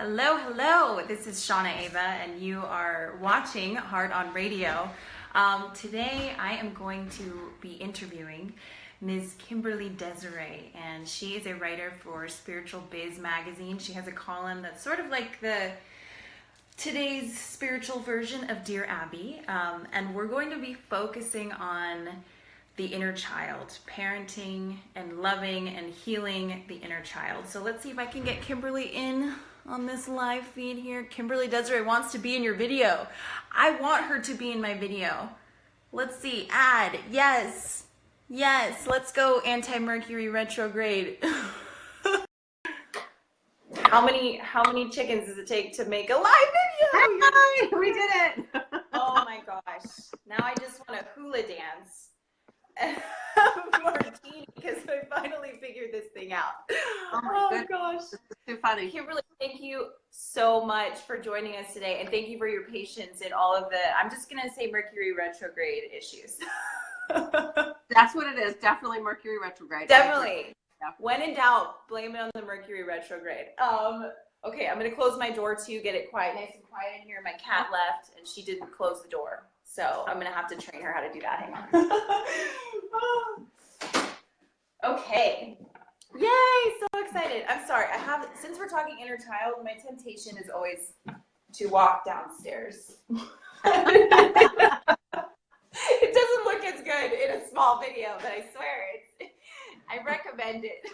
Hello, hello. This is Shauna Ava, and you are watching Heart on Radio. Today, I am going to be interviewing Ms. Kimberly Deziree, and she is a writer for Spiritual Biz Magazine. She has a column that's sort of like today's spiritual version of Dear Abby, and we're going to be focusing on the inner child, parenting and loving and healing the inner child. So let's see if I can get Kimberly in on this live feed here. Kimberly Deziree wants to be in your video. I want her to be in my video. Let's see, add, yes, let's go anti-Mercury retrograde. How many chickens does it take to make a live video? Hi, we did it. Oh my gosh, now I just want to hula dance. Martini, because I finally figured this thing out. Oh gosh, this is too funny. Kimberly, thank you so much for joining us today, and thank you for your patience in all of I'm just gonna say Mercury retrograde issues. That's what it is. Definitely Mercury retrograde. Definitely. Yeah. When in doubt, blame it on the Mercury retrograde. Okay, I'm gonna close my door too. Get it quiet, nice and quiet in here. My cat left, and she didn't close the door. So I'm gonna have to train her how to do that. Hang on. Okay. Yay! So excited. I'm sorry. Since we're talking inner child, my temptation is always to walk downstairs. It doesn't look as good in a small video, but I swear I recommend it.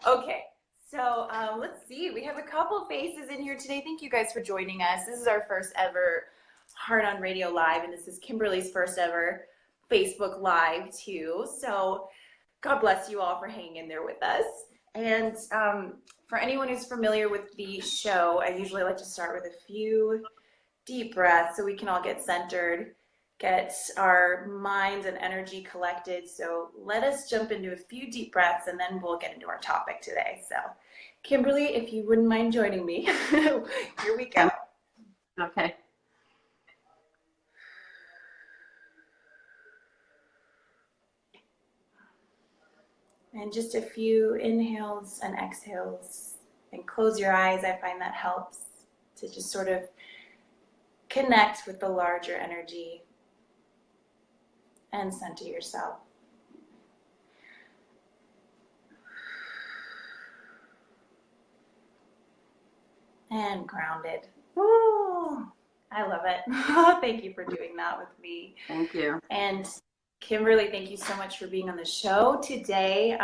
Okay. So let's see. We have a couple faces in here today. Thank you guys for joining us. This is our first ever Heart on Radio Live, and this is Kimberly's first ever Facebook Live too. So God bless you all for hanging in there with us. And for anyone who's familiar with the show, I usually like to start with a few deep breaths so we can all get centered, get our minds and energy collected. So let us jump into a few deep breaths, and then we'll get into our topic today. So Kimberly, if you wouldn't mind joining me, here we go. Okay. And just a few inhales and exhales, and close your eyes. I find that helps to just sort of connect with the larger energy and center yourself. And grounded. Woo! I love it. Thank you for doing that with me. Thank you. And Kimberly, thank you so much for being on the show today.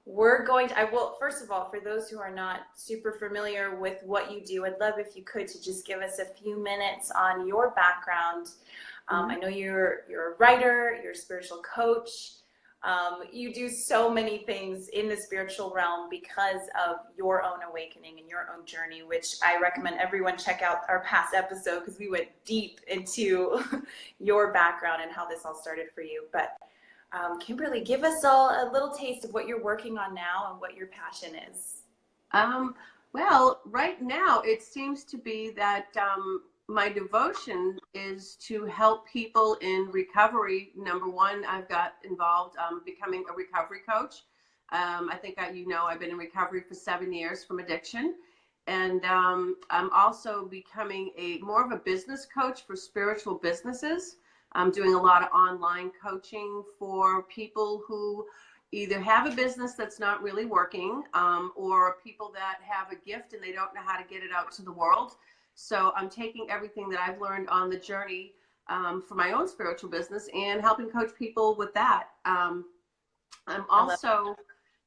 First of all, for those who are not super familiar with what you do, I'd love if you could to just give us a few minutes on your background. I know you're a writer, you're a spiritual coach. You do so many things in the spiritual realm because of your own awakening and your own journey, which I recommend everyone check out our past episode because we went deep into your background and how this all started for you. But Kimberly, give us all a little taste of what you're working on now and what your passion is. Well, right now it seems to be that my devotion is to help people in recovery. Number one, I've got involved becoming a recovery coach. I think I've been in recovery for 7 years from addiction. And I'm also becoming more of a business coach for spiritual businesses. I'm doing a lot of online coaching for people who either have a business that's not really working or people that have a gift and they don't know how to get it out to the world. So I'm taking everything that I've learned on the journey for my own spiritual business and helping coach people with that. I'm also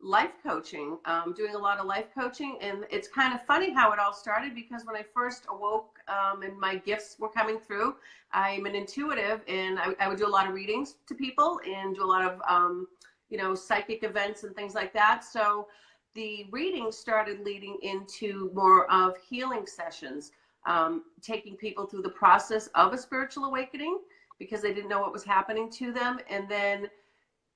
life coaching, doing a lot of life coaching. And it's kind of funny how it all started because when I first awoke and my gifts were coming through, I'm an intuitive and I would do a lot of readings to people and do a lot of, psychic events and things like that. So the readings started leading into more of healing sessions. Taking people through the process of a spiritual awakening because they didn't know what was happening to them. And then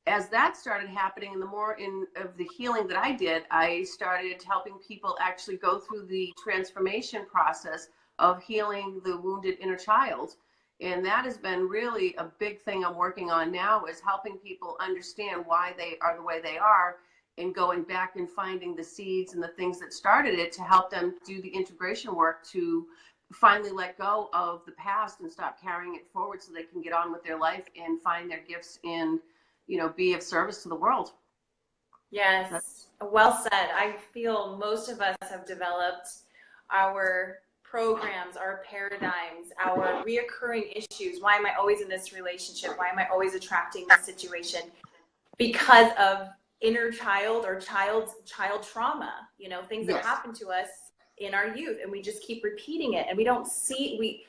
as that started happening and the more of the healing that I did, I started helping people actually go through the transformation process of healing the wounded inner child. And that has been really a big thing I'm working on now, is helping people understand why they are the way they are and going back and finding the seeds and the things that started it to help them do the integration work to finally let go of the past and stop carrying it forward so they can get on with their life and find their gifts and, be of service to the world. Yes, well said. I feel most of us have developed our programs, our paradigms, our reoccurring issues. Why am I always in this relationship? Why am I always attracting this situation? Because of inner child or child trauma, things that happen to us in our youth, and we just keep repeating it, and we don't see,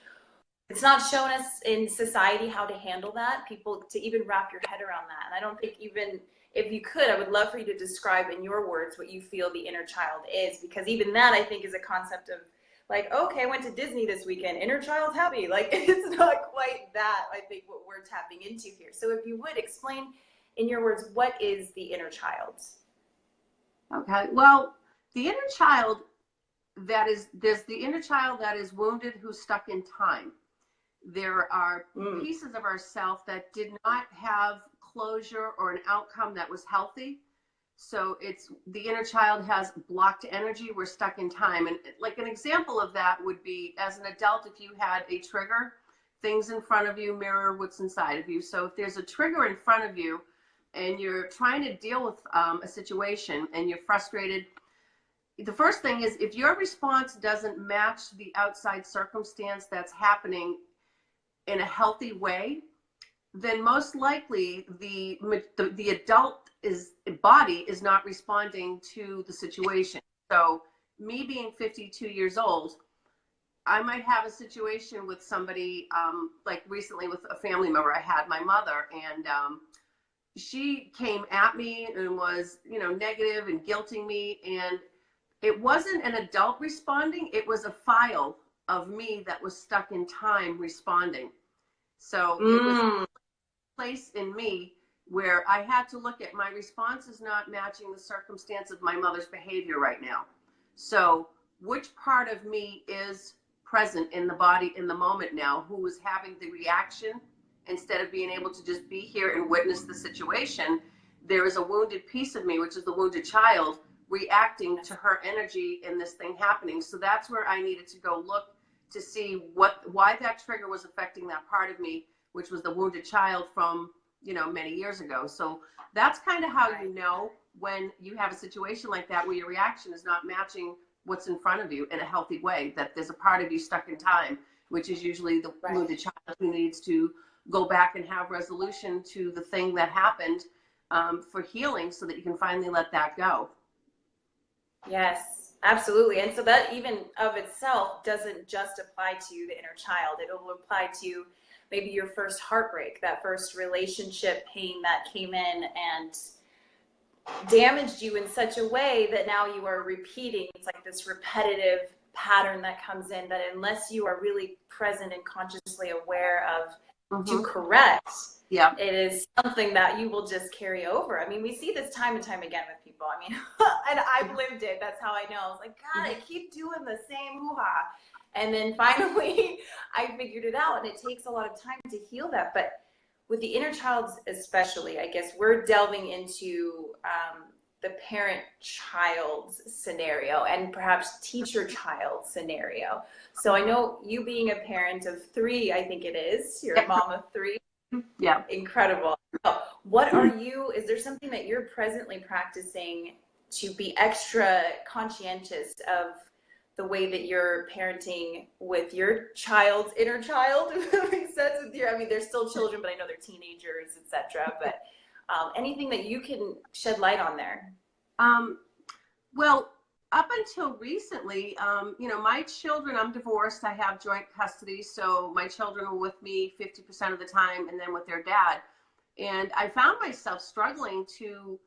it's not shown us in society how to handle that, people to even wrap your head around that. And I don't think, even if you could, I would love for you to describe in your words what you feel the inner child is, because even that, I think, is a concept of like, okay, I went to Disney this weekend, inner child's happy. Like, it's not quite that, I think, what we're tapping into here. So if you would explain in your words, what is the inner child? Okay, well, the inner child there's the inner child that is wounded, who's stuck in time. There are pieces of ourself that did not have closure or an outcome that was healthy. So it's the inner child has blocked energy. We're stuck in time. And like an example of that would be, as an adult, if you had a trigger, things in front of you mirror what's inside of you. So if there's a trigger in front of you and you're trying to deal with a situation and you're frustrated, the first thing is, if your response doesn't match the outside circumstance that's happening in a healthy way, then most likely the adult body is not responding to the situation. So me being 52 years old, I might have a situation with somebody, like recently with a family member I had, my mother, and she came at me and was, negative and guilting me. And it wasn't an adult responding, it was a file of me that was stuck in time responding. So it was a place in me where I had to look at, my response is not matching the circumstance of my mother's behavior right now. So which part of me is present in the body in the moment now, who is having the reaction instead of being able to just be here and witness the situation? There is a wounded piece of me, which is the wounded child, reacting to her energy in this thing happening. So that's where I needed to go look to see why that trigger was affecting that part of me, which was the wounded child from, many years ago. So that's kind of how you know when you have a situation like that, where your reaction is not matching what's in front of you in a healthy way, that there's a part of you stuck in time, which is usually the wounded child who needs to go back and have resolution to the thing that happened, for healing, so that you can finally let that go. Yes, absolutely. And so that even of itself doesn't just apply to the inner child. It will apply to maybe your first heartbreak, that first relationship pain that came in and damaged you in such a way that now you are repeating. It's like this repetitive pattern that comes in, that unless you are really present and consciously aware of to correct, it is something that you will just carry over. I mean, we see this time and time again with people. I mean, and I've lived it. That's how I know. It's like, God, I keep doing the same hoo-ha. And then finally, I figured it out. And it takes a lot of time to heal that. But with the inner child especially, I guess we're delving into the parent-child scenario and perhaps teacher-child scenario. So I know you being a parent of 3, I think it is. You're a mom of 3. Yeah. Incredible. What are you, is there something that you're presently practicing to be extra conscientious of the way that you're parenting with your child's inner child? If that makes sense with your, I mean, they're still children, but I know they're teenagers, etc. But anything that you can shed light on there? Well, up until recently, my children, I'm divorced, I have joint custody, so my children are with me 50% of the time and then with their dad. And I found myself struggling to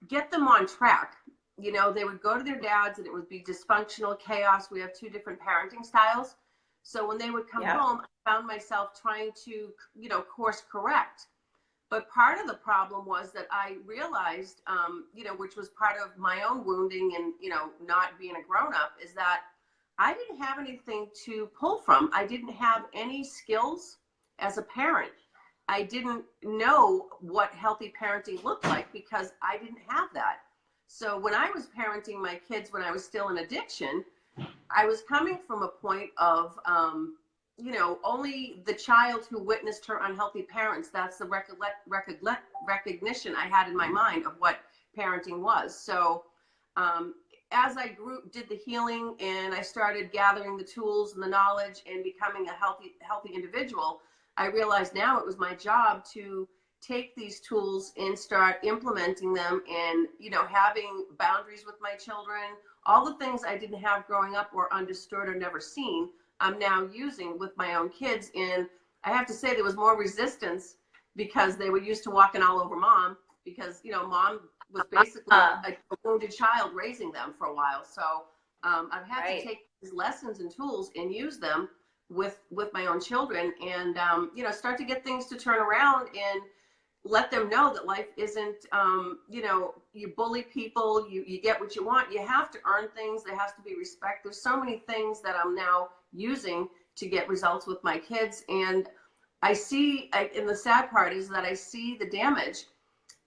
get them on track. They would go to their dads and it would be dysfunctional chaos. We have 2 different parenting styles. So when they would come home, I found myself trying to, course correct. But part of the problem was that I realized, which was part of my own wounding and, not being a grown-up, is that I didn't have anything to pull from. I didn't have any skills as a parent. I didn't know what healthy parenting looked like because I didn't have that. So when I was parenting my kids when I was still in addiction, I was coming from a point of, only the child who witnessed her unhealthy parents, that's the recognition I had in my mind of what parenting was. So as I did the healing and I started gathering the tools and the knowledge and becoming a healthy individual, I realized now it was my job to take these tools and start implementing them and, having boundaries with my children, all the things I didn't have growing up or understood or never seen, I'm now using with my own kids. And I have to say there was more resistance because they were used to walking all over mom because, mom was basically a wounded child raising them for a while. So I've had to take these lessons and tools and use them with my own children and, start to get things to turn around and let them know that life isn't, you bully people, you get what you want. You have to earn things. There has to be respect. There's so many things that I'm now using to get results with my kids. And and the sad part is that I see the damage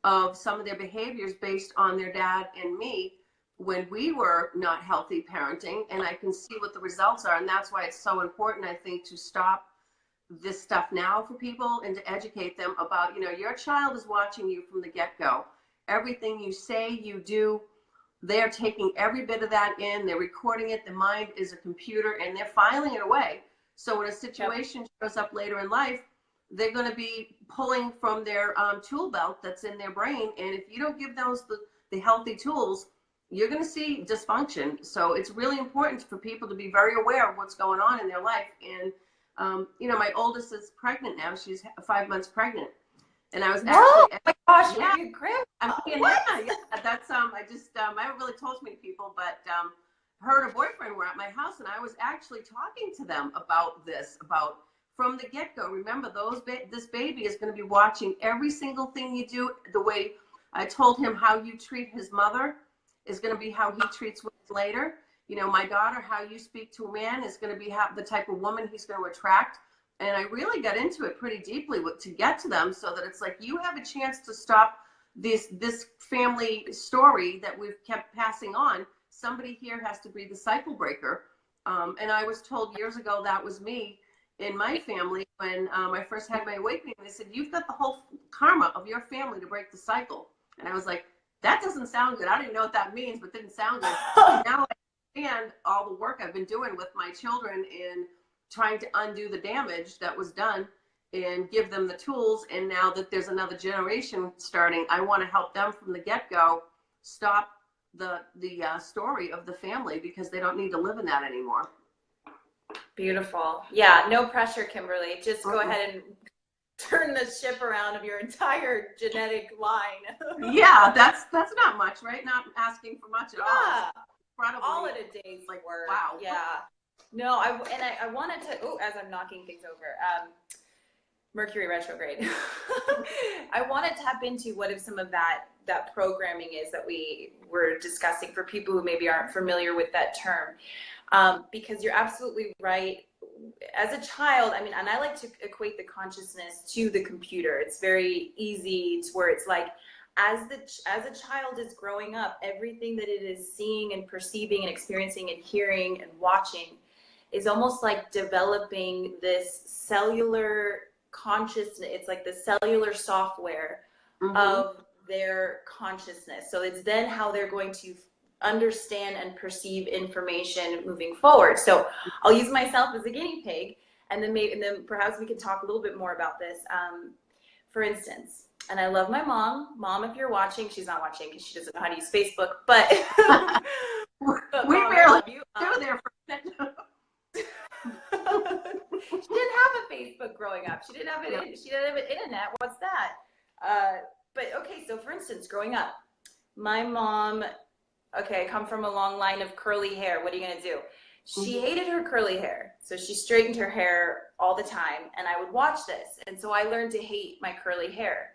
of some of their behaviors based on their dad and me when we were not healthy parenting. And I can see what the results are. And that's why it's so important, I think, to stop this stuff now for people and to educate them about, your child is watching you from the get-go. Everything you say, you do, they're taking every bit of that in, they're recording it. The mind is a computer and they're filing it away. So when a situation shows up later in life, they're going to be pulling from their tool belt that's in their brain. And if you don't give those the healthy tools, you're going to see dysfunction. So it's really important for people to be very aware of what's going on in their life. And my oldest is pregnant now. She's 5 months pregnant. And I was actually, oh my gosh, yeah, you're great. That's, I haven't really told many people, but her and her boyfriend were at my house and I was actually talking to them about from the get-go. Remember, this baby is going to be watching every single thing you do. The way I told him how you treat his mother is going to be how he treats women later. My daughter, how you speak to a man is going to be the type of woman he's going to attract. And I really got into it pretty deeply to get to them so that it's like, you have a chance to stop this family story that we've kept passing on. Somebody here has to be the cycle breaker. And I was told years ago that was me in my family when I first had my awakening. They said, you've got the whole karma of your family to break the cycle. And I was like, that doesn't sound good. I didn't know what that means, but it didn't sound good. Now I understand all the work I've been doing with my children in trying to undo the damage that was done and give them the tools. And now that there's another generation starting, I want to help them from the get-go stop the story of the family because they don't need to live in that anymore. Beautiful. Yeah, no pressure, Kimberly. Just go ahead and turn the ship around of your entire genetic line. Yeah, that's not much, right? Not asking for much at all. Probably all in a day's work. Wow. Yeah. No, I wanted to, as I'm knocking things over, Mercury retrograde. I want to tap into what if some of that programming is that we were discussing for people who maybe aren't familiar with that term. Because you're absolutely right. As a child, and I like to equate the consciousness to the computer. It's very easy to where it's like, as a child is growing up, everything that it is seeing and perceiving and experiencing and hearing and watching is almost like developing this cellular consciousness. It's like the cellular software of their consciousness. So it's then how they're going to understand and perceive information moving forward. So I'll use myself as a guinea pig, and then perhaps we can talk a little bit more about this. For instance, and I love my mom. Mom, if you're watching, she's not watching because she doesn't know how to use Facebook, but, we Mom, barely do there for a minute. She didn't have a Facebook growing up. She didn't have She didn't have an internet. What's that? But okay, so for instance, growing up, my mom, I come from a long line of curly hair. What are you gonna do? She hated her curly hair, so she straightened her hair all the time, and I would watch this, and so I learned to hate my curly hair.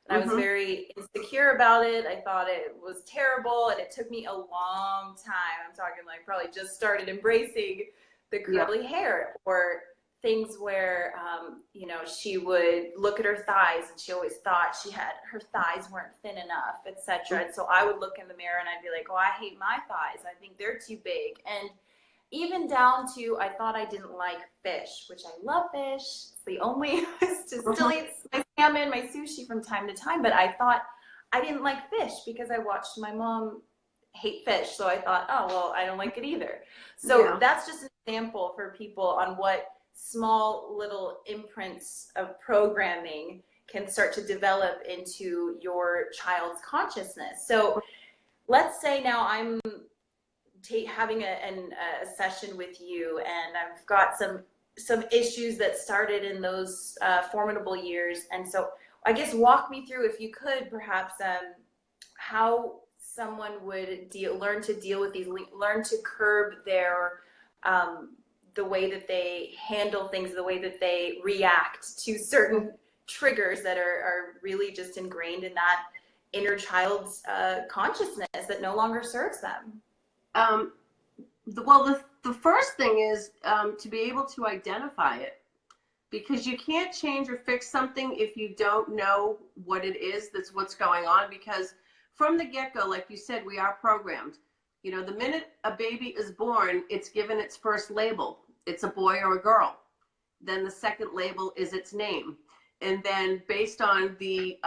And I was very insecure about it. I thought it was terrible, and it took me a long time. I'm talking like probably just started embracing the curly hair or things where, you know, she would look at her thighs and she always thought her thighs weren't thin enough, etc. And so I would look in the mirror and I'd be like, oh, I hate my thighs. I think they're too big. And even down to, I thought I didn't like fish, which I love fish. It's the only, to still eat my salmon, my sushi from time to time. But I thought I didn't like fish because I watched my mom hate fish. So I thought, oh, well, I don't like it either. So that's just an example for people on what small little imprints of programming can start to develop into your child's consciousness. So let's say now I'm having a session with you, and I've got some issues that started in those formidable years. And so I guess walk me through, if you could, perhaps how someone would learn to deal with these, learn to curb their the way that they handle things, the way that they react to certain triggers that are really just ingrained in that inner child's consciousness that no longer serves them. Well, the first thing is to be able to identify it, because you can't change or fix something if you don't know what it is that's what's going on. Because from the get-go, like you said, we are programmed. You know, the minute a baby is born, it's given its first label. It's a boy or a girl. Then the second label is its name. And then based on the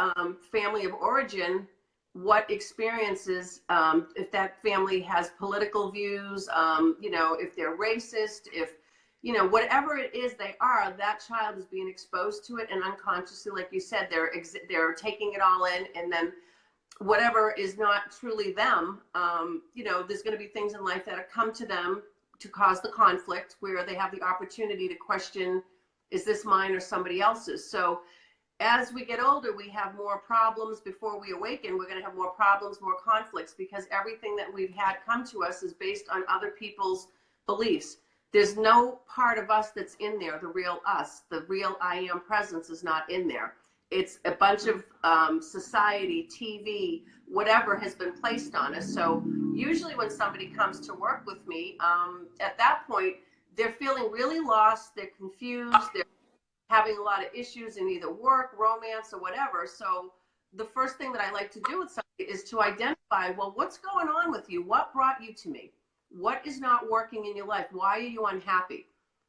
family of origin, what experiences, if that family has political views, you know, if they're racist, if, you know, whatever it is they are, that child is being exposed to it, and unconsciously, like you said, they're taking it all in, and then whatever is not truly them, you know, there's going to be things in life that come to them to cause the conflict, where they have the opportunity to question, is this mine or somebody else's? So as we get older, we have more problems. Before we awaken, we're going to have more problems, more conflicts, because everything that we've had come to us is based on other people's beliefs. There's no part of us that's in there, the real us. The real I am presence is not in there. It's a bunch of society, TV, whatever has been placed on us. So usually when somebody comes to work with me, at that point, they're feeling really lost, they're confused, they're having a lot of issues in either work, romance, or whatever. So the first thing that I like to do with somebody is to identify, well, what's going on with you? What brought you to me? What is not working in your life? Why are you unhappy?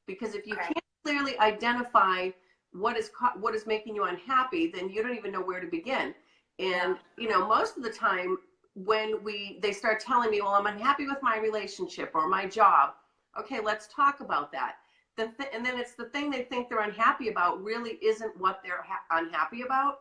Because if you can't clearly identify what is making you unhappy, then you don't even know where to begin. And you know, most of the time when they start telling me, well, I'm unhappy with my relationship or my job. Okay, let's talk about that. And then it's the thing they think they're unhappy about really isn't what they're unhappy about.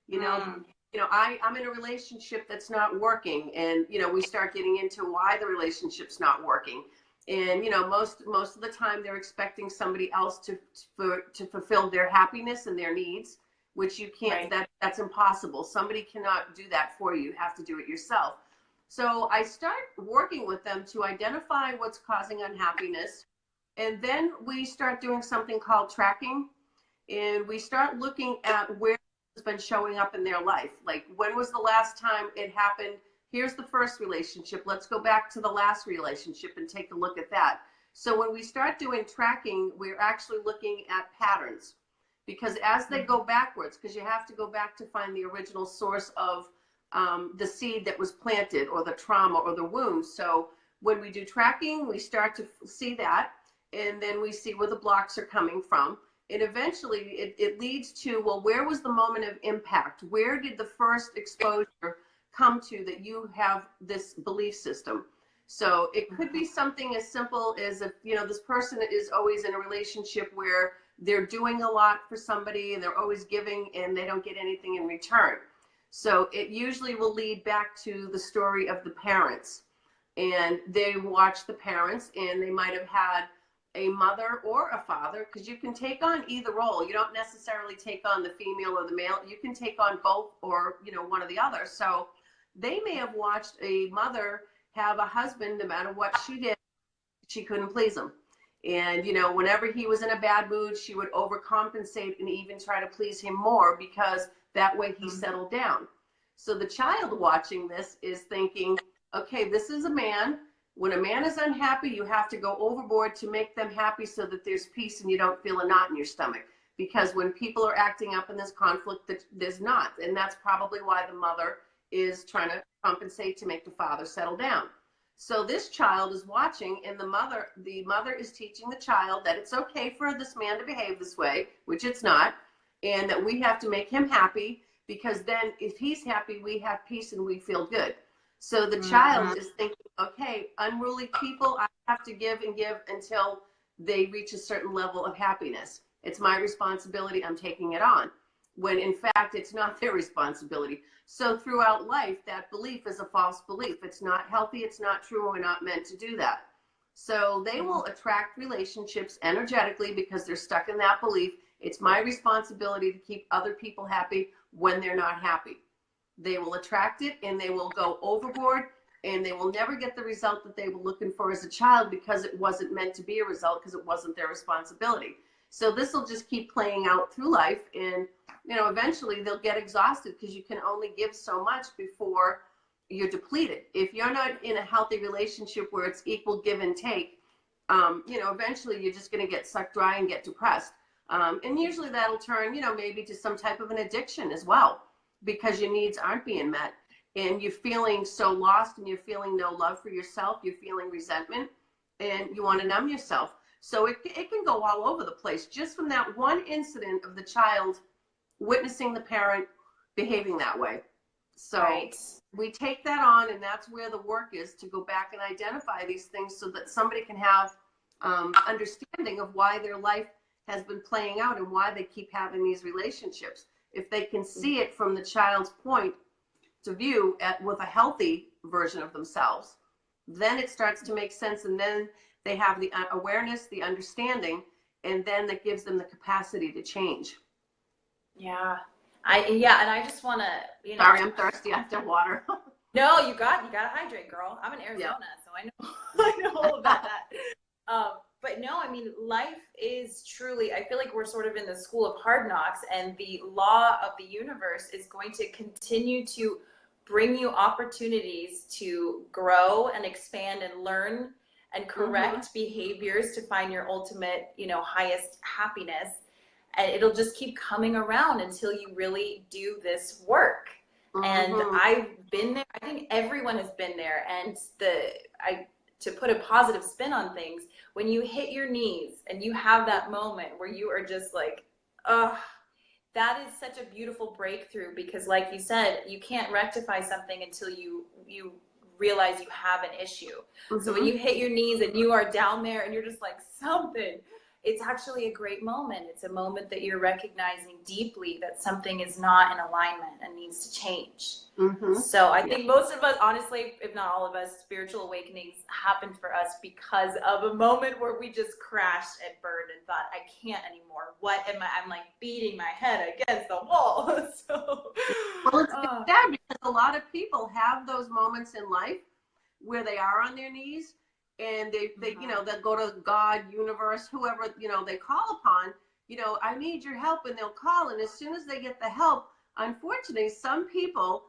You know, I'm in a relationship that's not working, and you know, we start getting into why the relationship's not working. And you know, most of the time they're expecting somebody else to fulfill their happiness and their needs, which you can't. That's impossible. Somebody cannot do that for you. You have to do it yourself. So I start working with them to identify what's causing unhappiness, and then we start doing something called tracking, and we start looking at where it's been showing up in their life. Like, when was the last time it happened? Here's the first relationship. Let's go back to the last relationship and take a look at that. So when we start doing tracking, we're actually looking at patterns, because as they go backwards, because you have to go back to find the original source of the seed that was planted, or the trauma, or the wound. So when we do tracking, we start to see that, and then we see where the blocks are coming from. And eventually it leads to, well, where was the moment of impact? Where did the first exposure come to that you have this belief system? So it could be something as simple as, if, you know, this person is always in a relationship where they're doing a lot for somebody and they're always giving and they don't get anything in return. So it usually will lead back to the story of the parents, and they watch the parents, and they might have had a mother or a father, because you can take on either role. You don't necessarily take on the female or the male. You can take on both, or, you know, one or the other. So they may have watched a mother have a husband, no matter what she did, she couldn't please him. And, you know, whenever he was in a bad mood, she would overcompensate and even try to please him more, because that way he settled down. So the child watching this is thinking, okay, this is a man When a man is unhappy, you have to go overboard to make them happy so that there's peace and you don't feel a knot in your stomach. Because when people are acting up in this conflict, there's not. And that's probably why the mother is trying to compensate to make the father settle down. So this child is watching, and the mother is teaching the child that it's okay for this man to behave this way, which it's not, and that we have to make him happy, because then if he's happy, we have peace and we feel good. So the child is thinking, okay, unruly people, I have to give and give until they reach a certain level of happiness. It's my responsibility, I'm taking it on. When in fact, it's not their responsibility. So throughout life, that belief is a false belief. It's not healthy, it's not true, we're not meant to do that. So they will attract relationships energetically because they're stuck in that belief. It's my responsibility to keep other people happy when they're not happy. They will attract it and they will go overboard, and they will never get the result that they were looking for as a child because it wasn't meant to be a result, because it wasn't their responsibility. So this will just keep playing out through life, and eventually they'll get exhausted because you can only give so much before you're depleted. If you're not in a healthy relationship where it's equal give and take, eventually you're just going to get sucked dry and get depressed. And usually that'll turn, maybe to some type of an addiction as well, because your needs aren't being met and you're feeling so lost and you're feeling no love for yourself. You're feeling resentment and you want to numb yourself. So it can go all over the place just from that one incident of the child witnessing the parent behaving that way. So we take that on, and that's where the work is, to go back and identify these things so that somebody can have understanding of why their life has been playing out and why they keep having these relationships. If they can see it from the child's point of view with a healthy version of themselves, then it starts to make sense, and then they have the awareness, the understanding, and then that gives them the capacity to change. Yeah. And I just want to, Sorry, I'm thirsty. I have to have water. No, you got to hydrate, girl. I'm in Arizona, so I know all about that. But no, I mean, life is truly, I feel like we're sort of in the school of hard knocks, and the law of the universe is going to continue to bring you opportunities to grow and expand and learn and correct behaviors to find your ultimate, highest happiness. And it'll just keep coming around until you really do this work. And I've been there. I think everyone has been there. And to put a positive spin on things, when you hit your knees and you have that moment where you are just like, that is such a beautiful breakthrough, because like you said, you can't rectify something until you realize you have an issue. So when you hit your knees and you are down there and you're just like, something, it's actually a great moment. It's a moment that you're recognizing deeply that something is not in alignment and needs to change. So I think most of us, honestly, if not all of us, spiritual awakenings happen for us because of a moment where we just crashed and burned and thought, I can't anymore. What am I? I'm like beating my head against the wall. Well, it's sad because a lot of people have those moments in life where they are on their knees, and they they'll go to God, universe, whoever, they call upon, I need your help, and they'll call. And as soon as they get the help, unfortunately, some people,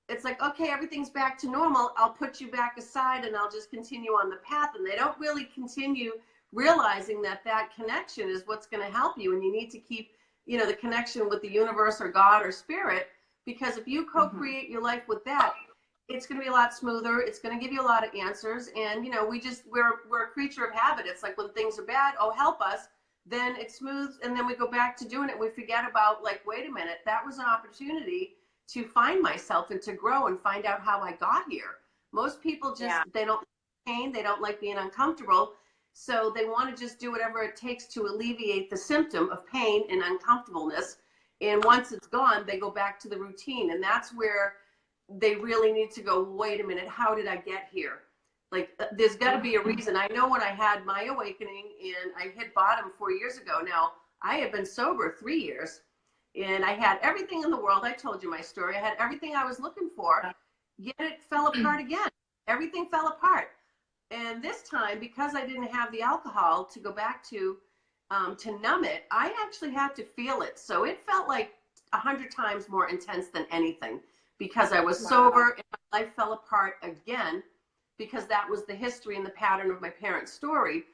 it's like, okay, everything's back to normal. I'll put you back aside and I'll just continue on the path. And they don't really continue realizing that connection is what's going to help you. And you need to keep, the connection with the universe or God or spirit, because if you co-create your life with that, it's going to be a lot smoother. It's going to give you a lot of answers. And, we're a creature of habit. It's like when things are bad, oh, help us. Then it's smooth. And then we go back to doing it. We forget about, like, wait a minute, that was an opportunity to find myself and to grow and find out how I got here. Most people just, they don't like pain. They don't like being uncomfortable. So they want to just do whatever it takes to alleviate the symptom of pain and uncomfortableness. And once it's gone, they go back to the routine. And that's where they really need to go, wait a minute, how did I get here? Like, there's got to be a reason. I know when I had my awakening and I hit bottom 4 years ago. Now, I have been sober 3 years, and I had everything in the world. I told you my story. I had everything I was looking for, yet it fell apart again. Everything fell apart. And this time, because I didn't have the alcohol to go back to numb it, I actually had to feel it. So it felt like 100 times more intense than anything, because I was sober and my life fell apart again. because that was the history and the pattern of my parents' story.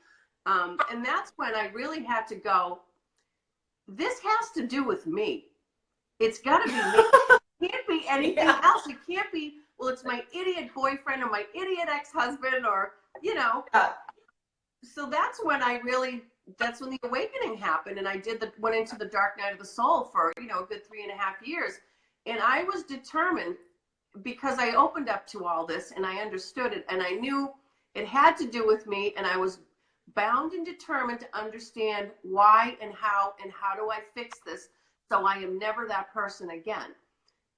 And that's when I really had to go, this has to do with me. It's got to be me. It can't be anything else. It can't be, well, it's my idiot boyfriend or my idiot ex-husband or, you know. So that's when that's when the awakening happened. And I went into the dark night of the soul for, you know, a good 3.5 years. And I was determined, because I opened up to all this and I understood it and I knew it had to do with me, and I was bound and determined to understand why and how do I fix this so I am never that person again.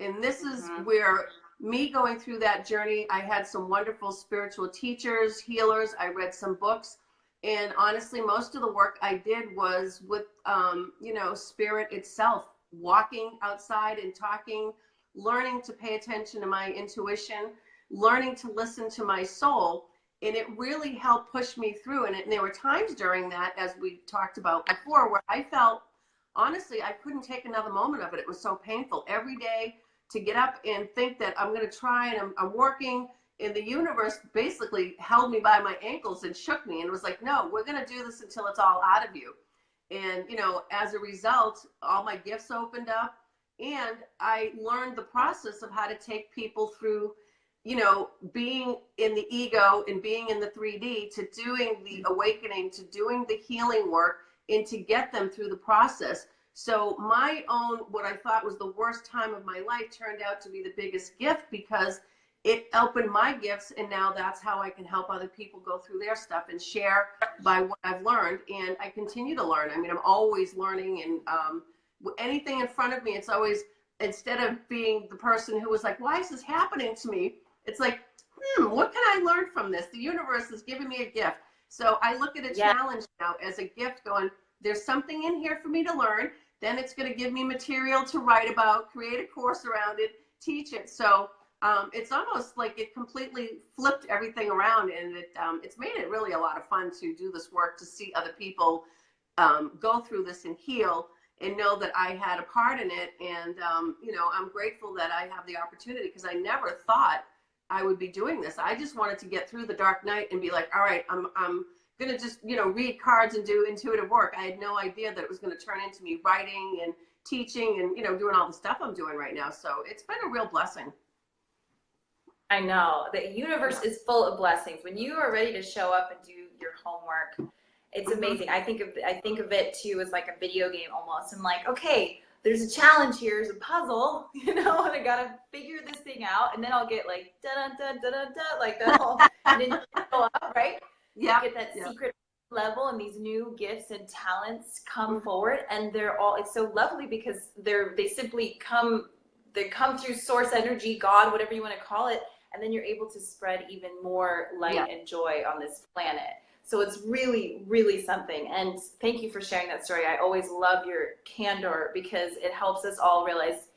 And this is where me going through that journey, I had some wonderful spiritual teachers, healers, I read some books, and honestly, most of the work I did was with, you know, spirit itself, walking outside and talking, learning to pay attention to my intuition, learning to listen to my soul. And it really helped push me through. And there were times during that, as we talked about before, where I felt, honestly, I couldn't take another moment of it. It was so painful every day to get up and think that I'm going to try, and I'm working, and the universe basically held me by my ankles and shook me and was like, no, we're going to do this until it's all out of you. And, you know, as a result, all my gifts opened up, and I learned the process of how to take people through, you know, being in the ego and being in the 3D to doing the awakening, to doing the healing work, and to get them through the process. So my own, what I thought was the worst time of my life turned out to be the biggest gift, because it opened my gifts, and now that's how I can help other people go through their stuff and share by what I've learned. And I continue to learn. I mean, I'm always learning, and anything in front of me, it's always, instead of being the person who was like, why is this happening to me? It's like, what can I learn from this? The universe is giving me a gift. So I look at a challenge now as a gift, going, there's something in here for me to learn. Then it's going to give me material to write about, create a course around it, teach it. So it's almost like it completely flipped everything around, and it's made it really a lot of fun to do this work, to see other people go through this and heal, and know that I had a part in it. And, you know, I'm grateful that I have the opportunity, because I never thought I would be doing this. I just wanted to get through the dark night and be like, all right, I'm going to just, you know, read cards and do intuitive work. I had no idea that it was going to turn into me writing and teaching and, you know, doing all the stuff I'm doing right now. So it's been a real blessing. I know. The universe is full of blessings. When you are ready to show up and do your homework, it's amazing. I think of it too as like a video game almost. I'm like, okay, there's a challenge here, there's a puzzle, you know, and I gotta figure this thing out, and then I'll get like da da da da da da, like that whole, and then you go up, right? Yeah. Get that secret level, and these new gifts and talents come forward, and they're all, it's so lovely because they simply come through source energy, God, whatever you want to call it, and then you're able to spread even more light and joy on this planet. So it's really, really something. And thank you for sharing that story. I always love your candor, because it helps us all realize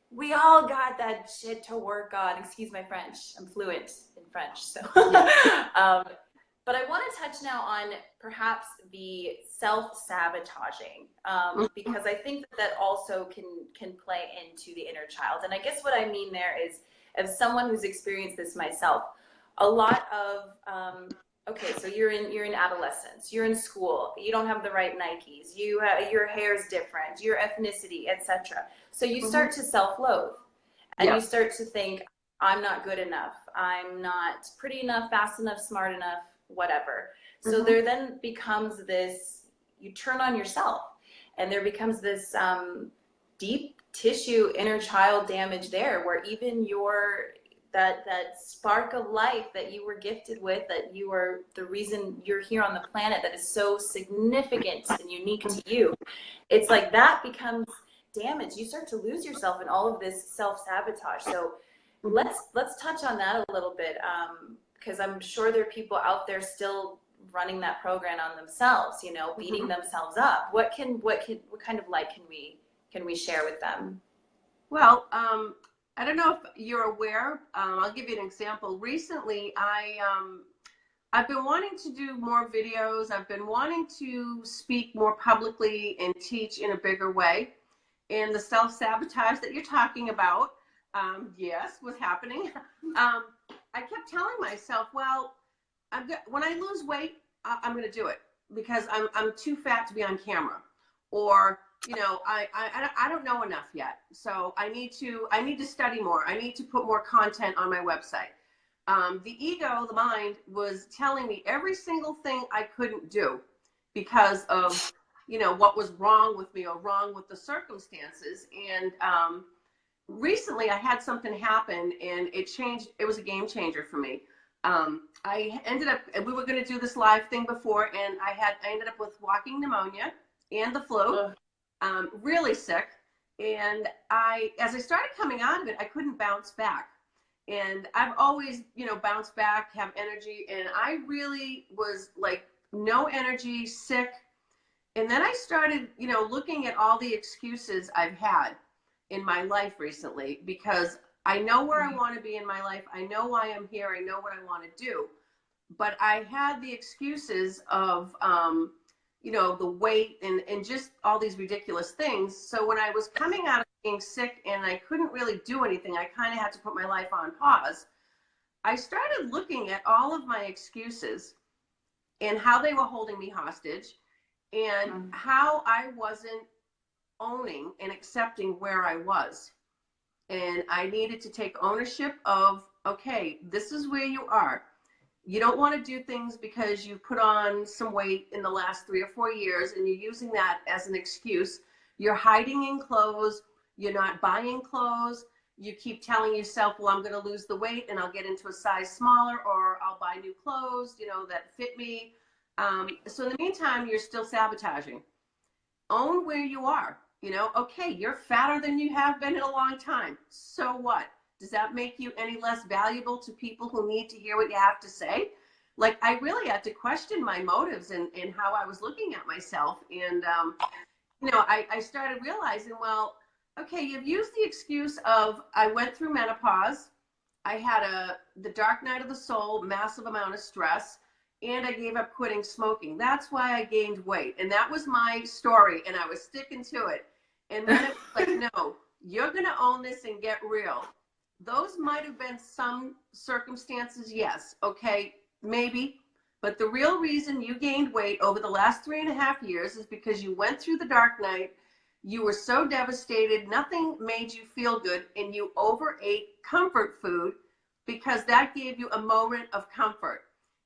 we all got that shit to work on. Excuse my French. I'm fluent in French. So, but I want to touch now on perhaps the self-sabotaging, because I think that also can play into the inner child. And I guess what I mean there is, as someone who's experienced this myself, a lot of okay, so you're in adolescence, you're in school, you don't have the right Nikes, your hair's different, your ethnicity, etc. So you start to self-loathe, and you start to think, I'm not good enough, I'm not pretty enough, fast enough, smart enough, whatever. So there then becomes this, you turn on yourself, and there becomes this deep tissue inner child damage there, where even that spark of life that you were gifted with, that you are the reason you're here on the planet, that is so significant and unique to you, it's like that becomes damaged. You start to lose yourself in all of this self-sabotage. So let's touch on that a little bit, because I'm sure there are people out there still running that program on themselves, you know, beating themselves up. What kind of light can we share with them? Well, I don't know if you're aware. I'll give you an example. Recently, I've been wanting to do more videos. I've been wanting to speak more publicly and teach in a bigger way. And the self-sabotage that you're talking about, yes, was happening. I kept telling myself, well, when I lose weight, I'm going to do it because I'm too fat to be on camera, or I don't know enough yet, so I need to study more. I need to put more content on my website. The ego, the mind, was telling me every single thing I couldn't do because of what was wrong with me or wrong with the circumstances. And recently I had something happen and it was a game changer for me. I ended up, we were going to do this live thing before, and I ended up with walking pneumonia and the flu, really sick. And as I started coming out of it, I couldn't bounce back. And I've always, bounced back, have energy. And I really was like no energy, sick. And then I started, looking at all the excuses I've had in my life recently, because I know where I want to be in my life. I know why I'm here. I know what I want to do. But I had the excuses of, the weight and just all these ridiculous things. So when I was coming out of being sick and I couldn't really do anything, I kind of had to put my life on pause. I started looking at all of my excuses and how they were holding me hostage, and how I wasn't owning and accepting where I was. And I needed to take ownership of, okay, this is where you are. You don't want to do things because you put on some weight in the last 3 or 4 years and you're using that as an excuse. You're hiding in clothes. You're not buying clothes. You keep telling yourself, well, I'm going to lose the weight and I'll get into a size smaller, or I'll buy new clothes, that fit me. So in the meantime, you're still sabotaging. Own where you are. Okay, you're fatter than you have been in a long time. So what? Does that make you any less valuable to people who need to hear what you have to say? Like, I really had to question my motives and how I was looking at myself. And, I started realizing, well, okay, you've used the excuse of, I went through menopause. I had the dark night of the soul, massive amount of stress, and I gave up quitting smoking. That's why I gained weight. And that was my story, and I was sticking to it. And then it was like, no, you're going to own this and get real. Those might have been some circumstances, yes, okay, maybe. But the real reason you gained weight over the last 3.5 years is because you went through the dark night. You were so devastated, nothing made you feel good, and you overate comfort food because that gave you a moment of comfort.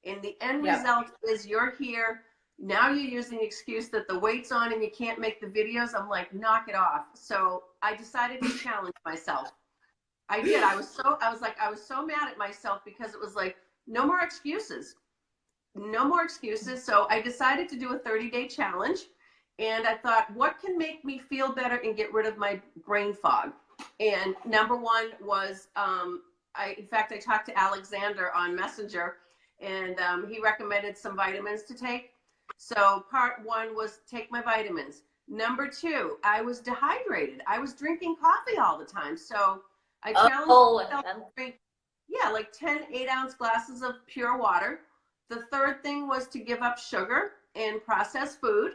And the end result is you're here. Now you're using the excuse that the weight's on and you can't make the videos. I'm like, knock it off. So I decided to challenge myself. I did. I was so mad at myself because it was like, no more excuses. No more excuses. So I decided to do a 30-day challenge. And I thought, what can make me feel better and get rid of my brain fog? And number one was, in fact, I talked to Alexander on Messenger, and he recommended some vitamins to take. So part one was take my vitamins. Number two, I was dehydrated. I was drinking coffee all the time. So I challenged myself to drink, like 10 8-ounce glasses of pure water. The third thing was to give up sugar and processed food.